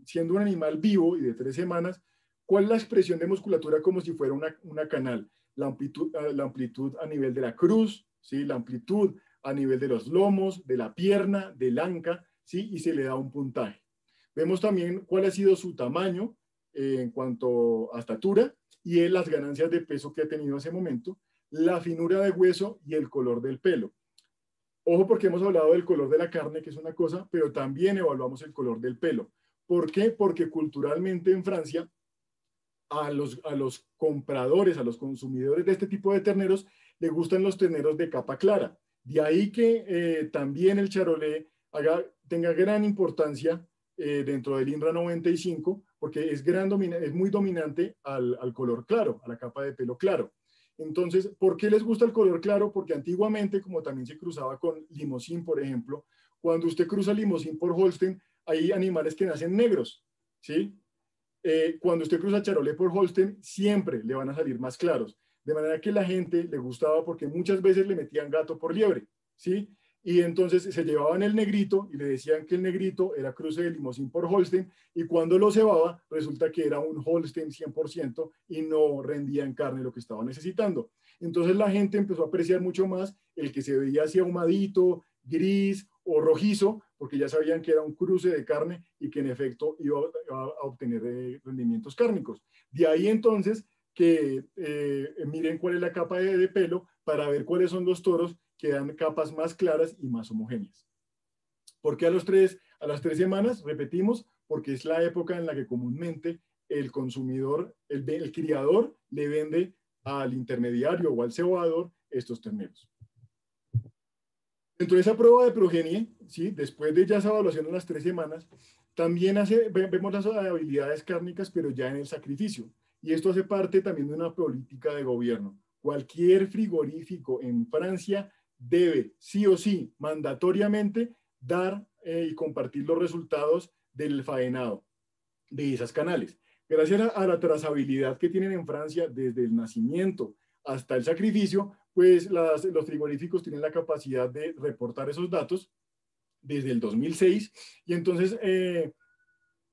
siendo un animal vivo y de 3 semanas, cuál es la expresión de musculatura como si fuera una canal. La amplitud a nivel de la cruz, ¿sí? La amplitud a nivel de los lomos, de la pierna, del anca, ¿sí? Y se le da un puntaje. Vemos también cuál ha sido su tamaño en cuanto a estatura y las ganancias de peso que ha tenido en ese momento, la finura de hueso y el color del pelo. Ojo porque hemos hablado del color de la carne, que es una cosa, pero también evaluamos el color del pelo. ¿Por qué? Porque culturalmente en Francia a los compradores, a los consumidores de este tipo de terneros, les gustan los terneros de capa clara. De ahí que también el charolais tenga gran importancia dentro del INRA 95, porque es muy dominante al color claro, a la capa de pelo claro. Entonces, ¿por qué les gusta el color claro? Porque antiguamente, como también se cruzaba con Limousin, por ejemplo, cuando usted cruza Limousin por Holstein, hay animales que nacen negros, ¿sí? Cuando usted cruza Charolais por Holstein, siempre le van a salir más claros. De manera que la gente le gustaba porque muchas veces le metían gato por liebre, ¿sí? Y entonces se llevaban el negrito y le decían que el negrito era cruce de Limousin por Holstein y cuando lo cebaba resulta que era un Holstein 100% y no rendía en carne lo que estaba necesitando. Entonces la gente empezó a apreciar mucho más el que se veía así ahumadito, gris o rojizo, porque ya sabían que era un cruce de carne y que en efecto iba a obtener rendimientos cárnicos. De ahí entonces que miren cuál es la capa de pelo para ver cuáles son los toros que dan capas más claras y más homogéneas. ¿Por qué a las 3 semanas? Repetimos, porque es la época en la que comúnmente el consumidor, el criador, le vende al intermediario o al cebador estos terneros. Dentro de esa prueba de progenie, ¿sí? Después de ya esa evaluación en las 3 semanas, también vemos las habilidades cárnicas, pero ya en el sacrificio. Y esto hace parte también de una política de gobierno. Cualquier frigorífico en Francia debe, sí o sí, mandatoriamente, dar y compartir los resultados del faenado de esas canales. Gracias a la trazabilidad que tienen en Francia desde el nacimiento hasta el sacrificio, pues los frigoríficos tienen la capacidad de reportar esos datos desde el 2006 y entonces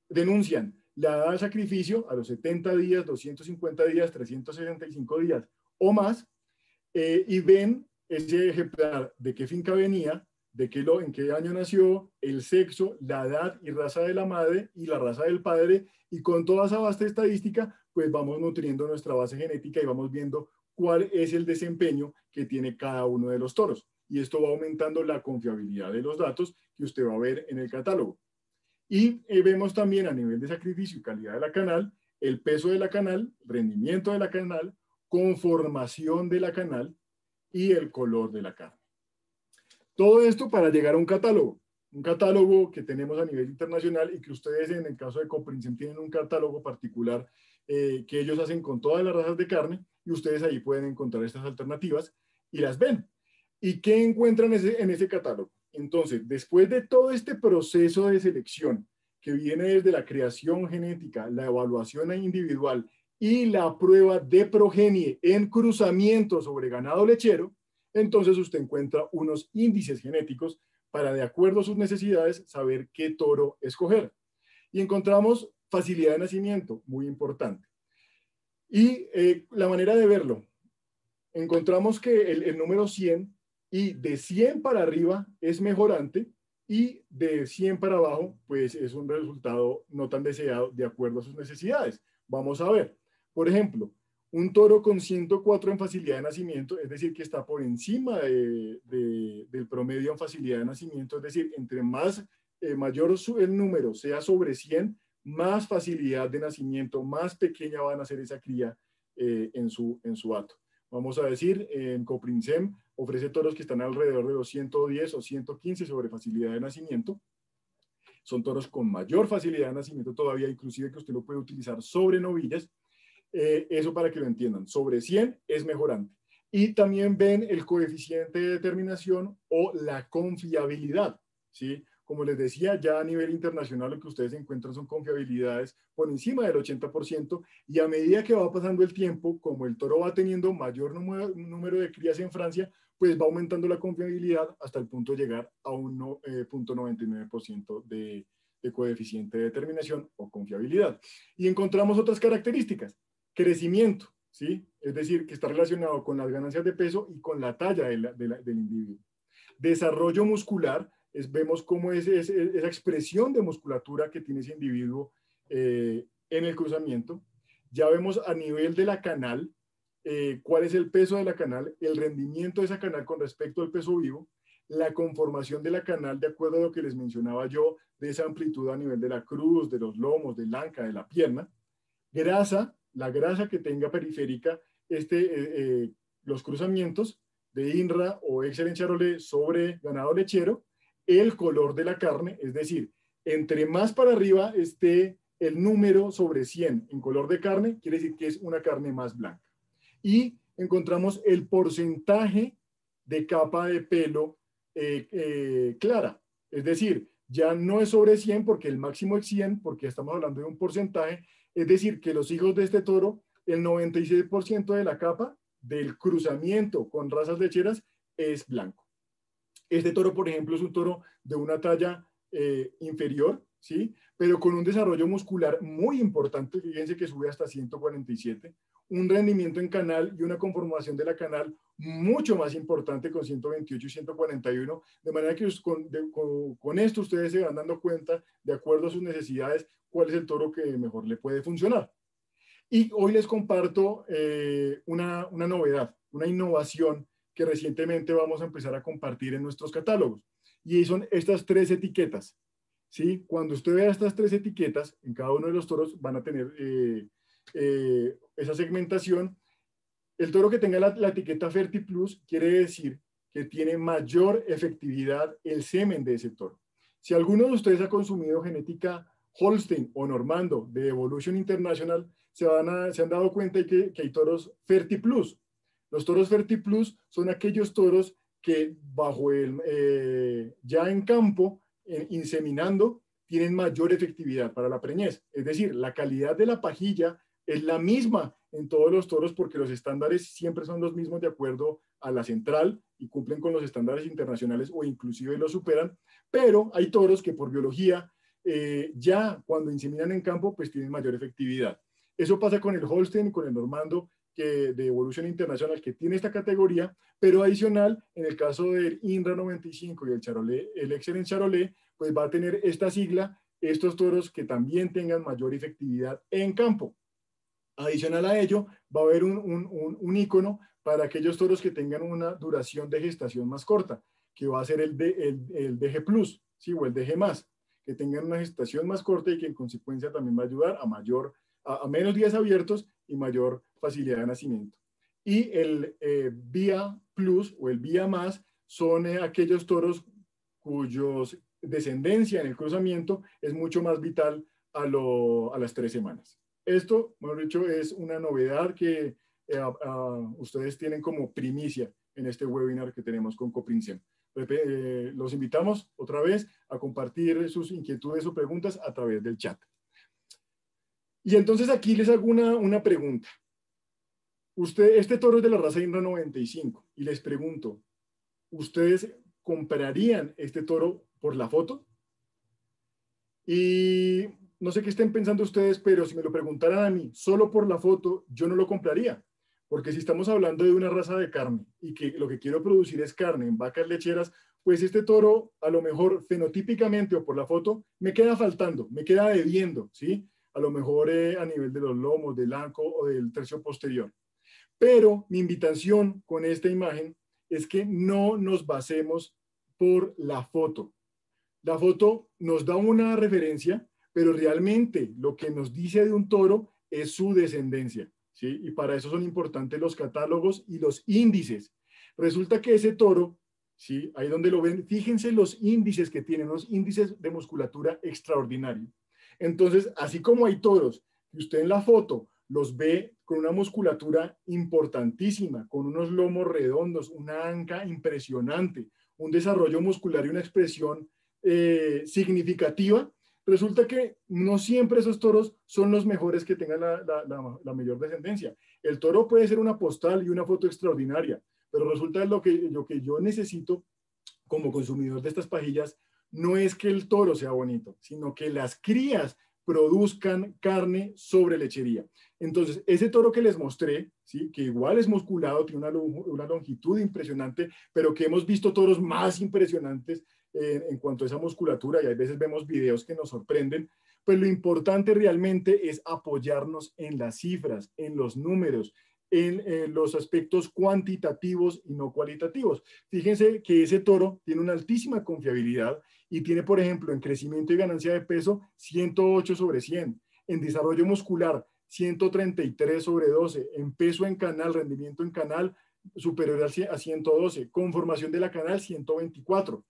denuncian la edad del sacrificio a los 70 días, 250 días, 365 días o más y ven ese ejemplar de qué finca venía, en qué año nació, el sexo, la edad y raza de la madre y la raza del padre, y con toda esa vasta estadística, pues vamos nutriendo nuestra base genética y vamos viendo cuál es el desempeño que tiene cada uno de los toros. Y esto va aumentando la confiabilidad de los datos que usted va a ver en el catálogo. Y vemos también a nivel de sacrificio y calidad de la canal, el peso de la canal, rendimiento de la canal, conformación de la canal y el color de la carne. Todo esto para llegar a un catálogo que tenemos a nivel internacional y que ustedes en el caso de Coprinsem tienen un catálogo particular que ellos hacen con todas las razas de carne y ustedes ahí pueden encontrar estas alternativas y las ven. ¿Y qué encuentran en ese catálogo? Entonces, después de todo este proceso de selección que viene desde la creación genética, la evaluación individual y la prueba de progenie en cruzamiento sobre ganado lechero, entonces usted encuentra unos índices genéticos para, de acuerdo a sus necesidades, saber qué toro escoger. Y encontramos facilidad de nacimiento, muy importante. Y la manera de verlo, encontramos que el número 100 y de 100 para arriba es mejorante y de 100 para abajo, pues es un resultado no tan deseado de acuerdo a sus necesidades. Vamos a ver, por ejemplo, un toro con 104 en facilidad de nacimiento, es decir, que está por encima del promedio en facilidad de nacimiento, es decir, entre más mayor el número sea sobre 100, más facilidad de nacimiento, más pequeña van a ser esa cría en su hato. Vamos a decir, en Coprinsem ofrece toros que están alrededor de los 110 o 115 sobre facilidad de nacimiento. Son toros con mayor facilidad de nacimiento todavía, inclusive que usted lo puede utilizar sobre novillas. Eso para que lo entiendan. Sobre 100 es mejorante. Y también ven el coeficiente de determinación o la confiabilidad, ¿sí? Como les decía, ya a nivel internacional lo que ustedes encuentran son confiabilidades por encima del 80% y a medida que va pasando el tiempo, como el toro va teniendo mayor número de crías en Francia, pues va aumentando la confiabilidad hasta el punto de llegar a un 0.99% de coeficiente de determinación o confiabilidad. Y encontramos otras características. Crecimiento, ¿sí? Es decir, que está relacionado con las ganancias de peso y con la talla del individuo. Desarrollo muscular, vemos cómo es esa expresión de musculatura que tiene ese individuo en el cruzamiento. Ya vemos a nivel de la canal, cuál es el peso de la canal, el rendimiento de esa canal con respecto al peso vivo, la conformación de la canal de acuerdo a lo que les mencionaba yo, de esa amplitud a nivel de la cruz, de los lomos, del anca, de la pierna, grasa, la grasa que tenga periférica, los cruzamientos de INRA o Excellent Charolais sobre ganado lechero, el color de la carne, es decir, entre más para arriba esté el número sobre 100 en color de carne, quiere decir que es una carne más blanca. Y encontramos el porcentaje de capa de pelo clara, es decir, ya no es sobre 100 porque el máximo es 100, porque estamos hablando de un porcentaje, es decir, que los hijos de este toro, el 96% de la capa del cruzamiento con razas lecheras es blanco. Este toro, por ejemplo, es un toro de una talla inferior, ¿sí? Pero con un desarrollo muscular muy importante, fíjense que sube hasta 147, un rendimiento en canal y una conformación de la canal mucho más importante con 128 y 141, de manera que con esto ustedes se van dando cuenta, de acuerdo a sus necesidades, cuál es el toro que mejor le puede funcionar. Y hoy les comparto una novedad, una innovación que recientemente vamos a empezar a compartir en nuestros catálogos. Y son estas 3 etiquetas. ¿Sí? Cuando usted vea estas 3 etiquetas, en cada uno de los toros van a tener esa segmentación. El toro que tenga la etiqueta FertiPlus quiere decir que tiene mayor efectividad el semen de ese toro. Si alguno de ustedes ha consumido genética Holstein o Normando de Evolution International, se han dado cuenta que hay toros FertiPlus. Los toros FertiPlus son aquellos toros que ya en campo, inseminando, tienen mayor efectividad para la preñez. Es decir, la calidad de la pajilla es la misma en todos los toros porque los estándares siempre son los mismos de acuerdo a la central y cumplen con los estándares internacionales o inclusive los superan, pero hay toros que por biología ya cuando inseminan en campo pues tienen mayor efectividad. Eso pasa con el Holstein y con el Normando de Evolution International que tiene esta categoría, pero adicional en el caso del INRA 95 y el Charolais, el Excellent Charolais, pues va a tener esta sigla, estos toros que también tengan mayor efectividad en campo. Adicional a ello, va a haber un icono para aquellos toros que tengan una duración de gestación más corta, que va a ser el DG Plus, ¿sí? O el DG Más, que tengan una gestación más corta y que en consecuencia también va a ayudar a menos días abiertos y mayor facilidad de nacimiento. Y el Vía Plus o el Vía Más son aquellos toros cuyos descendencia en el cruzamiento es mucho más vital a las 3 semanas. Esto, mejor dicho, es una novedad que ustedes tienen como primicia en este webinar que tenemos con Coprinsem. Los invitamos otra vez a compartir sus inquietudes o preguntas a través del chat. Y entonces aquí les hago una pregunta. Este toro es de la raza Indra 95 y les pregunto, ¿ustedes comprarían este toro por la foto? Y no sé qué estén pensando ustedes, pero si me lo preguntaran a mí solo por la foto, yo no lo compraría. Porque si estamos hablando de una raza de carne y que lo que quiero producir es carne en vacas lecheras, pues este toro a lo mejor fenotípicamente o por la foto me queda faltando, me queda debiendo, ¿sí? A lo mejor a nivel de los lomos, del anco o del tercio posterior. Pero mi invitación con esta imagen es que no nos basemos por la foto. La foto nos da una referencia, pero realmente lo que nos dice de un toro es su descendencia, ¿sí? Y para eso son importantes los catálogos y los índices. Resulta que ese toro, ¿sí? Ahí donde lo ven, fíjense los índices que tienen, los índices de musculatura extraordinarios. Entonces, así como hay toros que usted en la foto los ve con una musculatura importantísima, con unos lomos redondos, una anca impresionante, un desarrollo muscular y una expresión significativa, resulta que no siempre esos toros son los mejores que tengan la mayor descendencia. El toro puede ser una postal y una foto extraordinaria, pero resulta lo que yo necesito como consumidor de estas pajillas no es que el toro sea bonito, sino que las crías produzcan carne sobre lechería. Entonces, ese toro que les mostré, ¿sí? Que igual es musculado, tiene una longitud impresionante, pero que hemos visto toros más impresionantes en cuanto a esa musculatura, y a veces vemos videos que nos sorprenden, pues lo importante realmente es apoyarnos en las cifras, en los números, en los aspectos cuantitativos y no cualitativos. Fíjense que ese toro tiene una altísima confiabilidad y tiene, por ejemplo, en crecimiento y ganancia de peso 108/100, en desarrollo muscular 133/12, en peso en canal, rendimiento en canal superior a 112, conformación de la canal 124.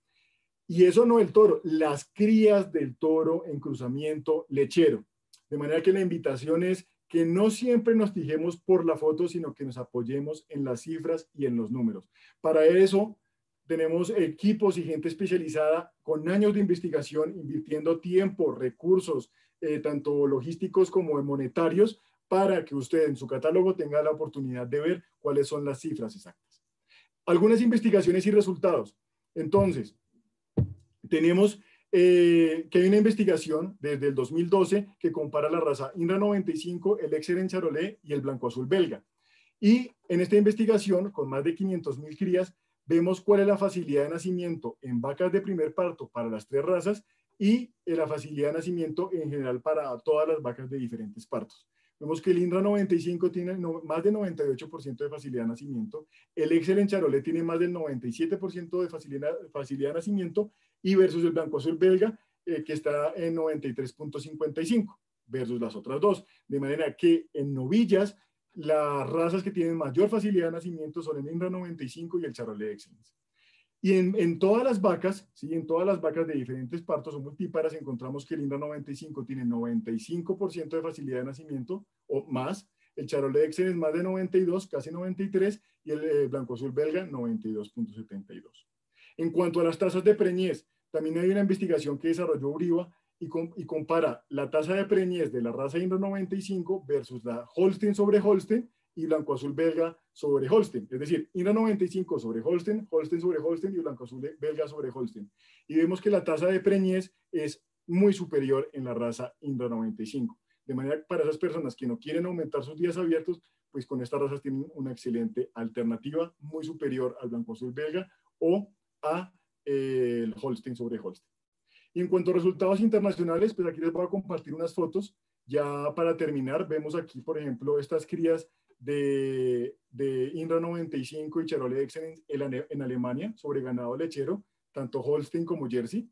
Y eso no el toro, las crías del toro en cruzamiento lechero. De manera que la invitación es que no siempre nos fijemos por la foto, sino que nos apoyemos en las cifras y en los números. Para eso tenemos equipos y gente especializada con años de investigación, invirtiendo tiempo, recursos, tanto logísticos como monetarios, para que usted en su catálogo tenga la oportunidad de ver cuáles son las cifras exactas. Algunas investigaciones y resultados. Entonces, tenemos que hay una investigación desde el 2012 que compara la raza Indra 95, el Excellent Charolais y el Blanco Azul belga. Y en esta investigación, con más de 500,000 crías, vemos cuál es la facilidad de nacimiento en vacas de primer parto para las 3 razas y la facilidad de nacimiento en general para todas las vacas de diferentes partos. Vemos que el Indra 95 tiene más del 98% de facilidad de nacimiento, el Excellent Charolais tiene más del 97% de facilidad de nacimiento, y versus el Blanco Azul belga, que está en 93.55 versus las otras dos. De manera que en novillas, las razas que tienen mayor facilidad de nacimiento son el Indra 95 y el Charolais Excellence. Y en todas las vacas, ¿sí? En todas las vacas de diferentes partos o multíparas, encontramos que el Indra 95 tiene 95% de facilidad de nacimiento o más, el Charolais Excellence más de 92, casi 93, y el Blanco Azul belga 92.72. En cuanto a las tasas de preñez, también hay una investigación que desarrolló Uriba y compara la tasa de preñez de la raza Indra 95 versus la Holstein sobre Holstein y Blanco Azul belga sobre Holstein. Es decir, Indra 95 sobre Holstein, Holstein sobre Holstein y Blanco Azul belga sobre Holstein. Y vemos que la tasa de preñez es muy superior en la raza Indra 95. De manera que para esas personas que no quieren aumentar sus días abiertos, pues con estas razas tienen una excelente alternativa, muy superior al Blanco Azul belga o a el Holstein sobre Holstein. Y en cuanto a resultados internacionales, pues aquí les voy a compartir unas fotos. Ya para terminar, vemos aquí, por ejemplo, estas crías de Indra 95 y Charolais Excellence en Alemania sobre ganado lechero, tanto Holstein como Jersey.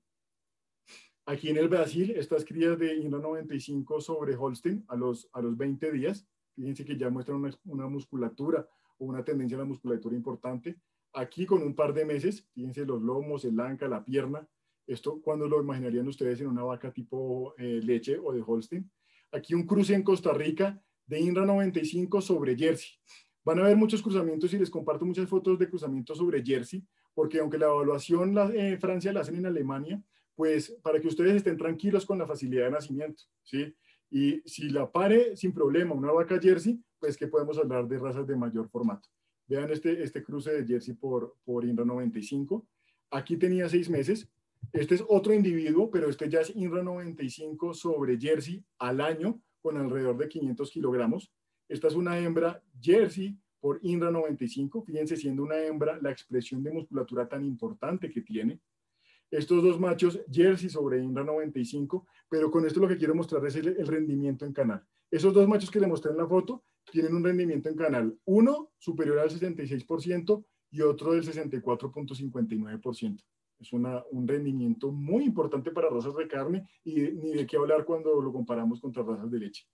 Aquí en el Brasil, estas crías de Indra 95 sobre Holstein a los 20 días. Fíjense que ya muestran una musculatura o una tendencia a la musculatura importante. aquí con un par de meses, fíjense los lomos, el anca, la pierna. Esto, ¿cuándo lo imaginarían ustedes en una vaca tipo leche o de Holstein? Aquí un cruce en Costa Rica de INRA 95 sobre Jersey. Van a ver muchos cruzamientos y les comparto muchas fotos de cruzamientos sobre Jersey, porque aunque la evaluación en Francia la hacen en Alemania, pues para que ustedes estén tranquilos con la facilidad de nacimiento, ¿sí? Y si la pare sin problema una vaca Jersey, pues que podemos hablar de razas de mayor formato. Vean este cruce de Jersey por INRA 95. Aquí tenía 6 meses. Este es otro individuo, pero este ya es INRA 95 sobre Jersey al año, con alrededor de 500 kilogramos. Esta es una hembra Jersey por INRA 95. Fíjense, siendo una hembra, la expresión de musculatura tan importante que tiene. Estos dos machos Jersey sobre INRA 95, pero con esto lo que quiero mostrar es el rendimiento en canal. Esos dos machos que le mostré en la foto tienen un rendimiento en canal, uno superior al 66% y otro del 64.59%. Es un rendimiento muy importante para razas de carne y ni de qué hablar cuando lo comparamos contra razas de leche.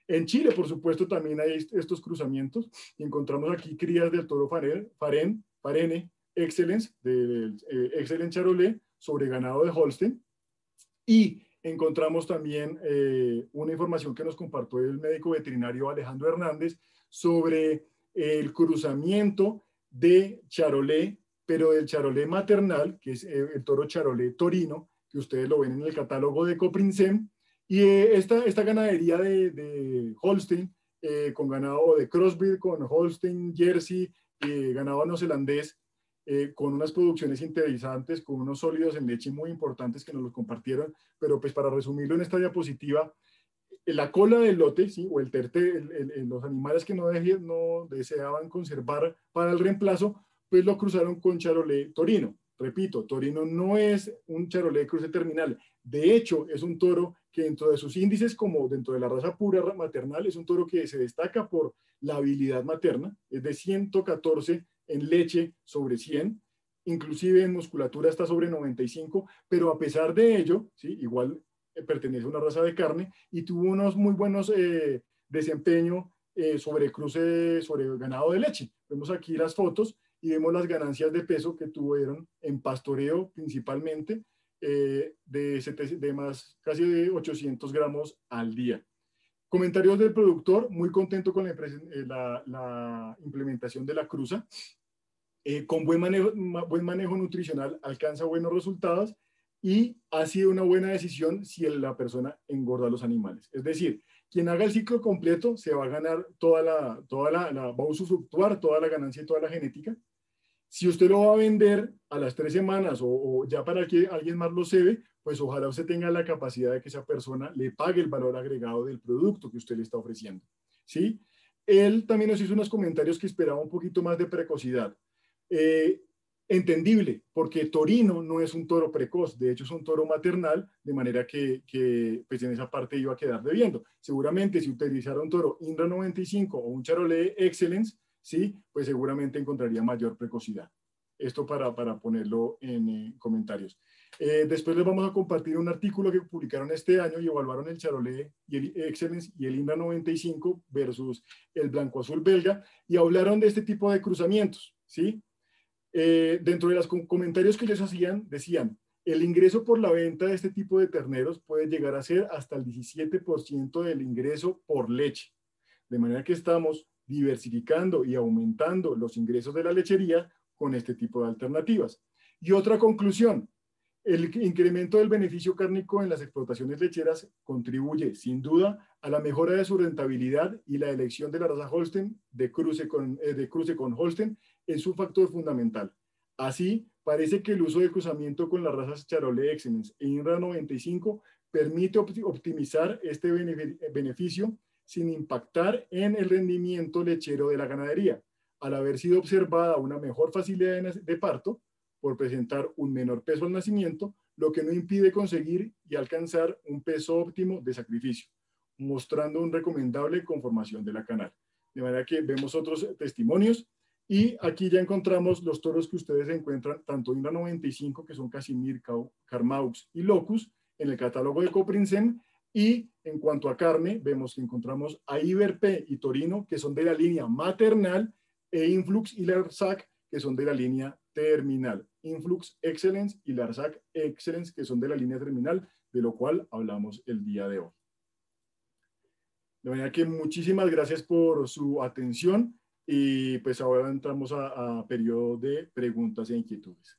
En Chile, por supuesto, también hay estos cruzamientos. Encontramos aquí crías del toro Farene Excellence, del Excellence Charolais, sobre ganado de Holstein. Y encontramos también una información que nos compartió el médico veterinario Alejandro Hernández sobre el cruzamiento de Charolais, pero del Charolais maternal, que es el toro Charolais Torino, que ustedes lo ven en el catálogo de Coprinsem. Y esta ganadería de Holstein, con ganado de crossbreed, con Holstein, Jersey, ganado neozelandés, con unas producciones interesantes, con unos sólidos en leche muy importantes que nos los compartieron, pero pues para resumirlo en esta diapositiva, la cola del lote, ¿sí? O el terte, los animales que no deseaban conservar para el reemplazo, pues lo cruzaron con Charolais Torino. Repito, Torino no es un Charolais cruce terminal. De hecho, es un toro que dentro de sus índices, como dentro de la raza pura maternal, es un toro que se destaca por la habilidad materna, es de 114 en leche sobre 100, inclusive en musculatura está sobre 95, pero a pesar de ello, ¿sí? Igual pertenece a una raza de carne y tuvo unos muy buenos desempeño sobre cruce, sobre ganado de leche. Vemos aquí las fotos y vemos las ganancias de peso que tuvieron en pastoreo principalmente, de más casi de 800 gramos al día. Comentarios del productor, muy contento con la implementación de la cruza. Con buen manejo nutricional alcanza buenos resultados y ha sido una buena decisión si la persona engorda a los animales. Es decir, quien haga el ciclo completo se va a ganar va a usufructuar toda la ganancia y toda la genética. Si usted lo va a vender a las 3 semanas o ya para que alguien más lo cede, pues ojalá usted tenga la capacidad de que esa persona le pague el valor agregado del producto que usted le está ofreciendo, ¿sí? Él también nos hizo unos comentarios que esperaba un poquito más de precocidad. Entendible, porque Torino no es un toro precoz, de hecho es un toro maternal, de manera que pues en esa parte iba a quedar debiendo. Seguramente si utilizara un toro INRA 95 o un Charolais Excellence, sí, pues seguramente encontraría mayor precocidad. Esto para ponerlo en comentarios. Después les vamos a compartir un artículo que publicaron este año y evaluaron el Charolais y el Excellence y el INRA 95 versus el blanco azul belga y hablaron de este tipo de cruzamientos, ¿sí? Dentro de los comentarios que ellos hacían, decían, el ingreso por la venta de este tipo de terneros puede llegar a ser hasta el 17% del ingreso por leche. De manera que estamos diversificando y aumentando los ingresos de la lechería con este tipo de alternativas. Y otra conclusión, el incremento del beneficio cárnico en las explotaciones lecheras contribuye sin duda a la mejora de su rentabilidad y la elección de la raza Holstein de cruce con Holstein es un factor fundamental. Así, parece que el uso de cruzamiento con las razas Charolais Excellence e INRA 95 permite optimizar este beneficio sin impactar en el rendimiento lechero de la ganadería, al haber sido observada una mejor facilidad de parto por presentar un menor peso al nacimiento, lo que no impide conseguir y alcanzar un peso óptimo de sacrificio, mostrando un recomendable conformación de la canal. De manera que vemos otros testimonios y aquí ya encontramos los toros que ustedes encuentran, tanto INRA 95, que son Casimir, Carmaux y Locus, en el catálogo de Coprinsem, y en cuanto a carne, vemos que encontramos a Iberpe y Torino, que son de la línea maternal, e Influx y Lersac, que son de la línea terminal. Influx Excellence y Larzac Excellence, que son de la línea terminal, de lo cual hablamos el día de hoy. De manera que muchísimas gracias por su atención y pues ahora entramos a periodo de preguntas e inquietudes.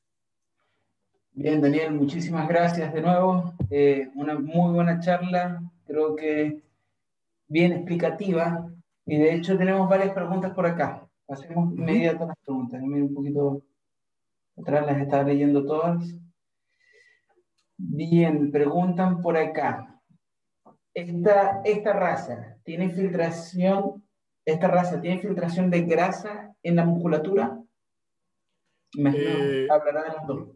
Bien, Daniel, muchísimas gracias de nuevo. Una muy buena charla, creo que bien explicativa. Y de hecho tenemos varias preguntas por acá. Pasemos inmediato a las preguntas. Déjame ir un poquito atrás, las estaba leyendo todas. Bien, preguntan por acá. Esta raza tiene infiltración de grasa en la musculatura. Imagino hablará de las dos.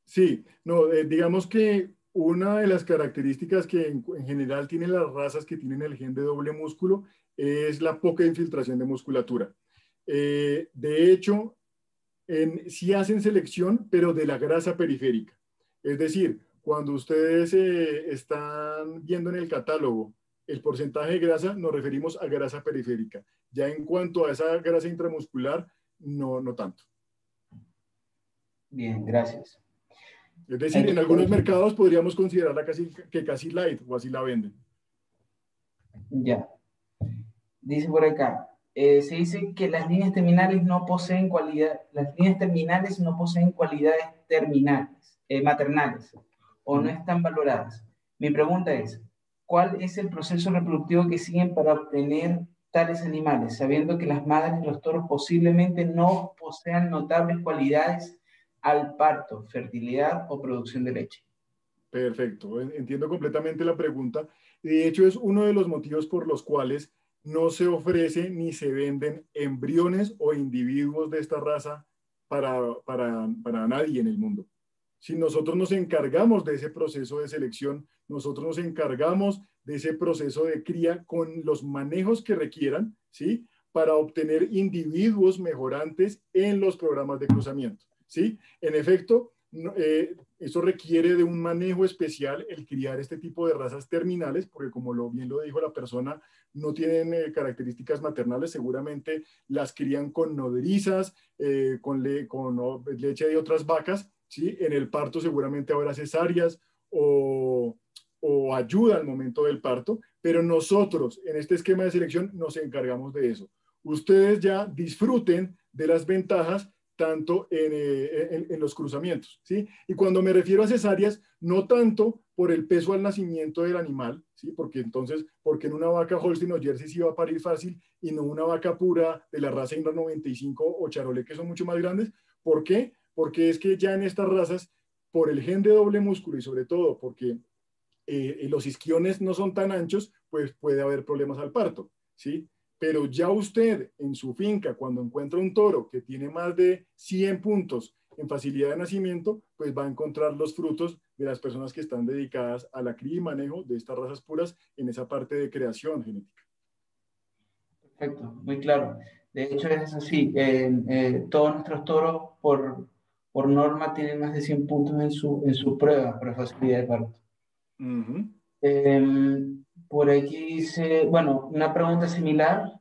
Sí, no, digamos que una de las características que en general tienen las razas que tienen el gen de doble músculo es la poca infiltración de musculatura. De hecho, sí hacen selección, pero de la grasa periférica. Es decir, cuando ustedes están viendo en el catálogo el porcentaje de grasa, nos referimos a grasa periférica. Ya en cuanto a esa grasa intramuscular, no tanto. Bien, gracias. Es decir, en algunos mercados podríamos considerarla casi light o así la venden. Ya. Dice por acá, se dice que las líneas terminales no poseen cualidades maternales o no están valoradas. Mi pregunta es, ¿cuál es el proceso reproductivo que siguen para obtener tales animales, sabiendo que las madres de los toros posiblemente no posean notables cualidades al parto, fertilidad o producción de leche? Perfecto, entiendo completamente la pregunta. De hecho, es uno de los motivos por los cuales no se ofrece ni se venden embriones o individuos de esta raza para nadie en el mundo. Si nosotros nos encargamos de ese proceso de selección, nosotros nos encargamos de ese proceso de cría con los manejos que requieran, ¿sí? Para obtener individuos mejorantes en los programas de cruzamiento, ¿sí? En efecto, eso requiere de un manejo especial el criar este tipo de razas terminales, porque como bien lo dijo la persona, no tienen características maternales, seguramente las crían con nodrizas, con leche de otras vacas, ¿sí? En el parto seguramente habrá cesáreas o ayuda al momento del parto, pero nosotros en este esquema de selección nos encargamos de eso. Ustedes ya disfruten de las ventajas tanto en los cruzamientos, ¿sí? Y cuando me refiero a cesáreas, no tanto por el peso al nacimiento del animal, ¿sí? Porque en una vaca Holstein o Jersey sí va a parir fácil y no una vaca pura de la raza Inra 95 o Charolais, que son mucho más grandes. ¿Por qué? Porque es que ya en estas razas, por el gen de doble músculo y sobre todo porque los isquiones no son tan anchos, pues puede haber problemas al parto, ¿sí? Pero ya usted en su finca, cuando encuentra un toro que tiene más de 100 puntos en facilidad de nacimiento, pues va a encontrar los frutos de las personas que están dedicadas a la cría y manejo de estas razas puras en esa parte de creación genética. Perfecto, muy claro. De hecho es así, todos nuestros toros por norma tienen más de 100 puntos en su prueba para facilidad de parto. Por aquí dice, bueno, una pregunta similar.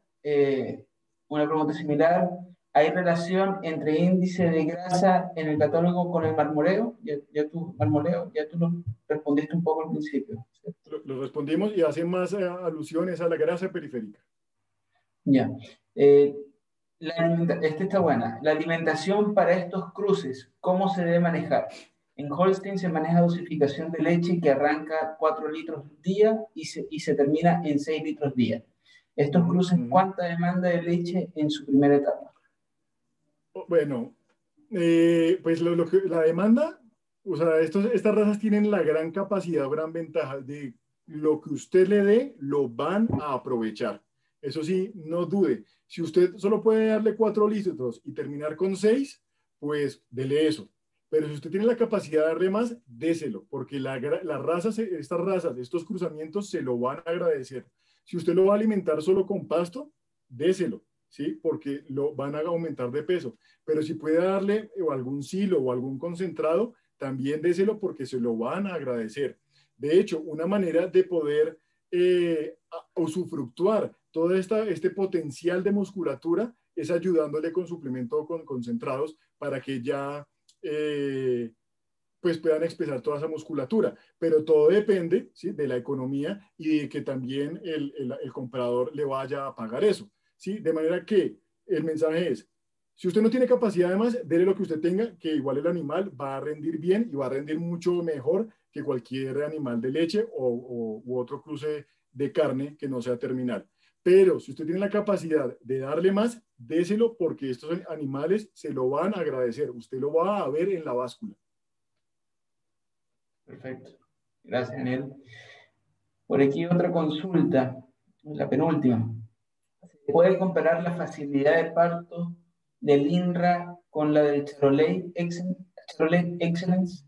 ¿Hay relación entre índice de grasa en el catálogo con el marmoleo? Ya tú lo respondiste un poco al principio, ¿cierto? Lo respondimos y hace más alusiones a la grasa periférica. Ya. Esta está buena. La alimentación para estos cruces, ¿cómo se debe manejar? En Holstein se maneja dosificación de leche que arranca 4 litros día y se termina en 6 litros día. Estos cruces, ¿cuánta demanda de leche en su primera etapa? Bueno, pues la demanda, o sea, estas razas tienen la gran capacidad, gran ventaja de lo que usted le dé, lo van a aprovechar. Eso sí, no dude. Si usted solo puede darle 4 litros y terminar con 6, pues dele eso. Pero si usted tiene la capacidad de darle más, déselo, porque estas razas, estos cruzamientos se lo van a agradecer. Si usted lo va a alimentar solo con pasto, déselo, ¿sí? Porque lo van a aumentar de peso. Pero si puede darle algún silo o algún concentrado, también déselo porque se lo van a agradecer. De hecho, una manera de poder usufructuar todo este potencial de musculatura es ayudándole con suplemento o con concentrados para que ya pues puedan expresar toda esa musculatura. Pero todo depende, ¿sí?, de la economía y de que también el comprador le vaya a pagar eso, ¿sí? De manera que el mensaje es, si usted no tiene capacidad, además, dele lo que usted tenga, que igual el animal va a rendir bien y va a rendir mucho mejor que cualquier animal de leche u otro cruce de carne que no sea terminal. Pero si usted tiene la capacidad de darle más, déselo, porque estos animales se lo van a agradecer. Usted lo va a ver en la báscula. Perfecto. Gracias, Daniel. Por aquí otra consulta, la penúltima. ¿Se puede comparar la facilidad de parto del INRA con la del Charolais Excellence?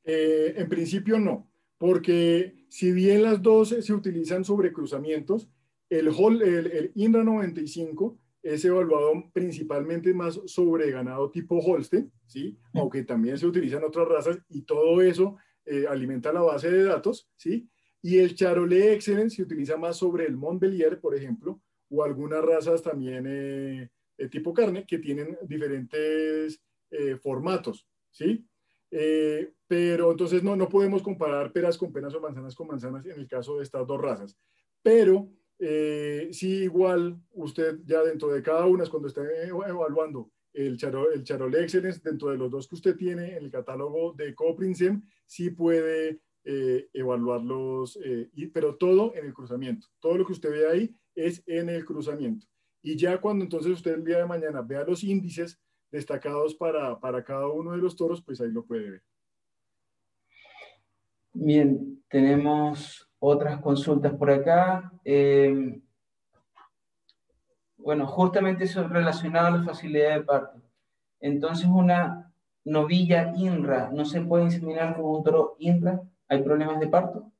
En principio no, porque si bien las dos se utilizan sobre cruzamientos, el INRA 95 es evaluado principalmente más sobre ganado tipo Holstein, ¿sí? Aunque también se utilizan otras razas y todo eso alimenta la base de datos, ¿sí? Y el Charolais Excellence se utiliza más sobre el Montbélier, por ejemplo, o algunas razas también tipo carne que tienen diferentes formatos, ¿sí? Pero entonces no podemos comparar peras con peras o manzanas con manzanas en el caso de estas dos razas. Pero sí, igual usted ya dentro de cada una, cuando esté evaluando el Charolais Excellence, dentro de los dos que usted tiene en el catálogo de Coprinsem, sí puede evaluarlos, pero todo en el cruzamiento. Todo lo que usted ve ahí es en el cruzamiento. Y ya cuando entonces usted el día de mañana vea los índices destacados para cada uno de los toros, pues ahí lo puede ver. Bien, tenemos otras consultas por acá. Bueno, justamente eso relacionado a la facilidad de parto. Entonces, una novilla INRA no se puede inseminar con un toro INRA. ¿Hay problemas de parto?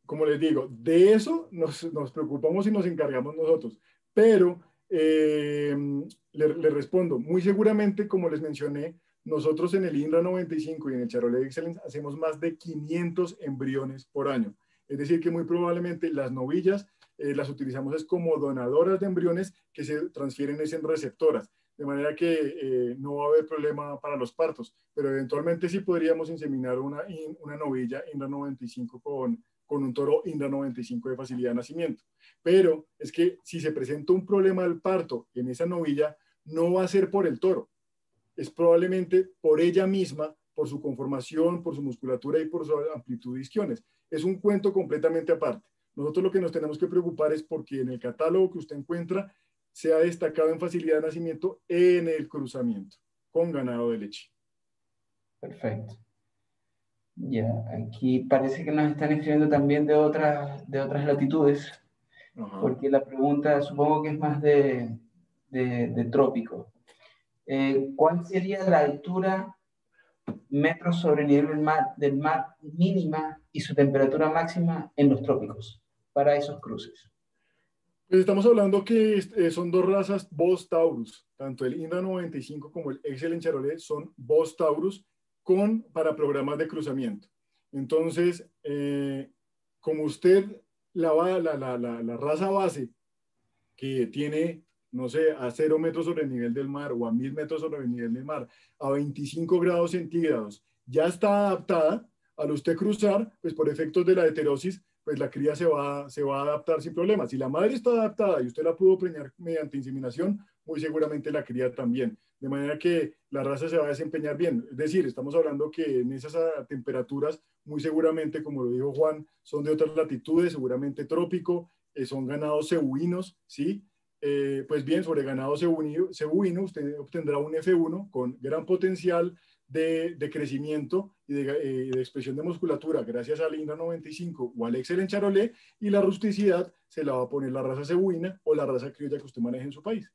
Como les digo, de eso nos preocupamos y nos encargamos nosotros. Pero le respondo, muy seguramente, como les mencioné, nosotros en el INRA 95 y en el Charolais Excellence hacemos más de 500 embriones por año. Es decir, que muy probablemente las novillas las utilizamos es como donadoras de embriones que se transfieren en receptoras. De manera que no va a haber problema para los partos, pero eventualmente sí podríamos inseminar una novilla INRA 95 con un toro INRA 95 de facilidad de nacimiento. Pero es que si se presenta un problema del parto en esa novilla, no va a ser por el toro, es probablemente por ella misma, por su conformación, por su musculatura y por su amplitud de isquiones. Es un cuento completamente aparte. Nosotros lo que nos tenemos que preocupar es porque en el catálogo que usted encuentra se ha destacado en facilidad de nacimiento en el cruzamiento con ganado de leche. Perfecto. Ya, aquí parece que nos están escribiendo también de otras latitudes, porque la pregunta supongo que es más de trópico. ¿Cuál sería la altura metros sobre el nivel del mar mínima y su temperatura máxima en los trópicos para esos cruces? Pues estamos hablando que son dos razas Bos Taurus, tanto el INRA 95 como el Excellent Charolais son Bos Taurus para programas de cruzamiento. Entonces, como usted la raza base que tiene, no sé, a 0 metros sobre el nivel del mar o a 1000 metros sobre el nivel del mar, a 25 grados centígrados, ya está adaptada al usted cruzar, pues por efectos de la heterosis, pues la cría se va a adaptar sin problemas. Si la madre está adaptada y usted la pudo preñar mediante inseminación, muy seguramente la cría también. De manera que la raza se va a desempeñar bien. Es decir, estamos hablando que en esas temperaturas, muy seguramente, como lo dijo Juan, son de otras latitudes, seguramente trópico, son ganados cebuinos, ¿sí? Pues bien, sobre ganado cebuino, usted obtendrá un F1 con gran potencial de crecimiento y de expresión de musculatura gracias al INRA 95 o al Excellent Charolais, y la rusticidad se la va a poner la raza cebuina o la raza criolla que usted maneje en su país.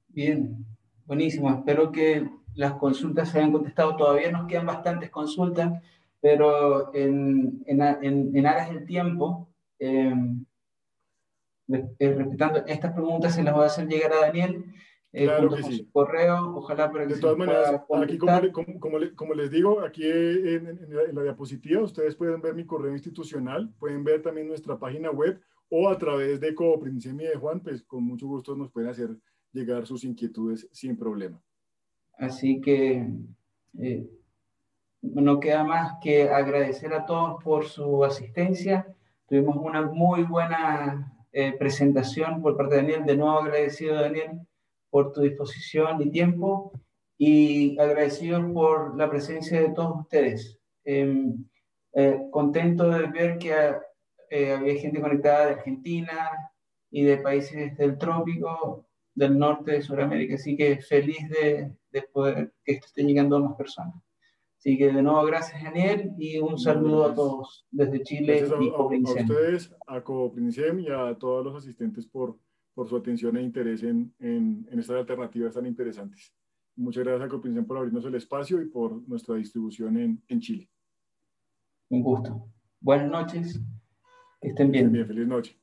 Bien, buenísimo. Espero que las consultas se hayan contestado. Todavía nos quedan bastantes consultas, pero en aras del tiempo, respetando estas preguntas, se las voy a hacer llegar a Daniel Claro junto que con sí. su correo. Ojalá para que De se los todas maneras, pueda aquí contestar. como les digo, aquí en la diapositiva ustedes pueden ver mi correo institucional, pueden ver también nuestra página web o a través de Coprinsem y de Juan, pues con mucho gusto nos pueden hacer llegar sus inquietudes sin problema. Así que no queda más que agradecer a todos por su asistencia. Tuvimos una muy buena presentación por parte de Daniel. De nuevo agradecido, Daniel, por tu disposición y tiempo, y agradecido por la presencia de todos ustedes. Contento de ver que había gente conectada de Argentina y de países del trópico, del norte de Sudamérica, así que feliz de poder que esto esté llegando a más personas. Así que de nuevo, gracias, Daniel, y un No, saludo a gracias. todos desde Gracias Chile y a Coprinsem. ustedes, a Coprinsem y a todos los asistentes por su atención e interés en estas alternativas tan interesantes. Muchas gracias a Coprinsem por abrirnos el espacio y por nuestra distribución en Chile. Un gusto. Buenas noches, que estén Que estén bien, bien. feliz noche.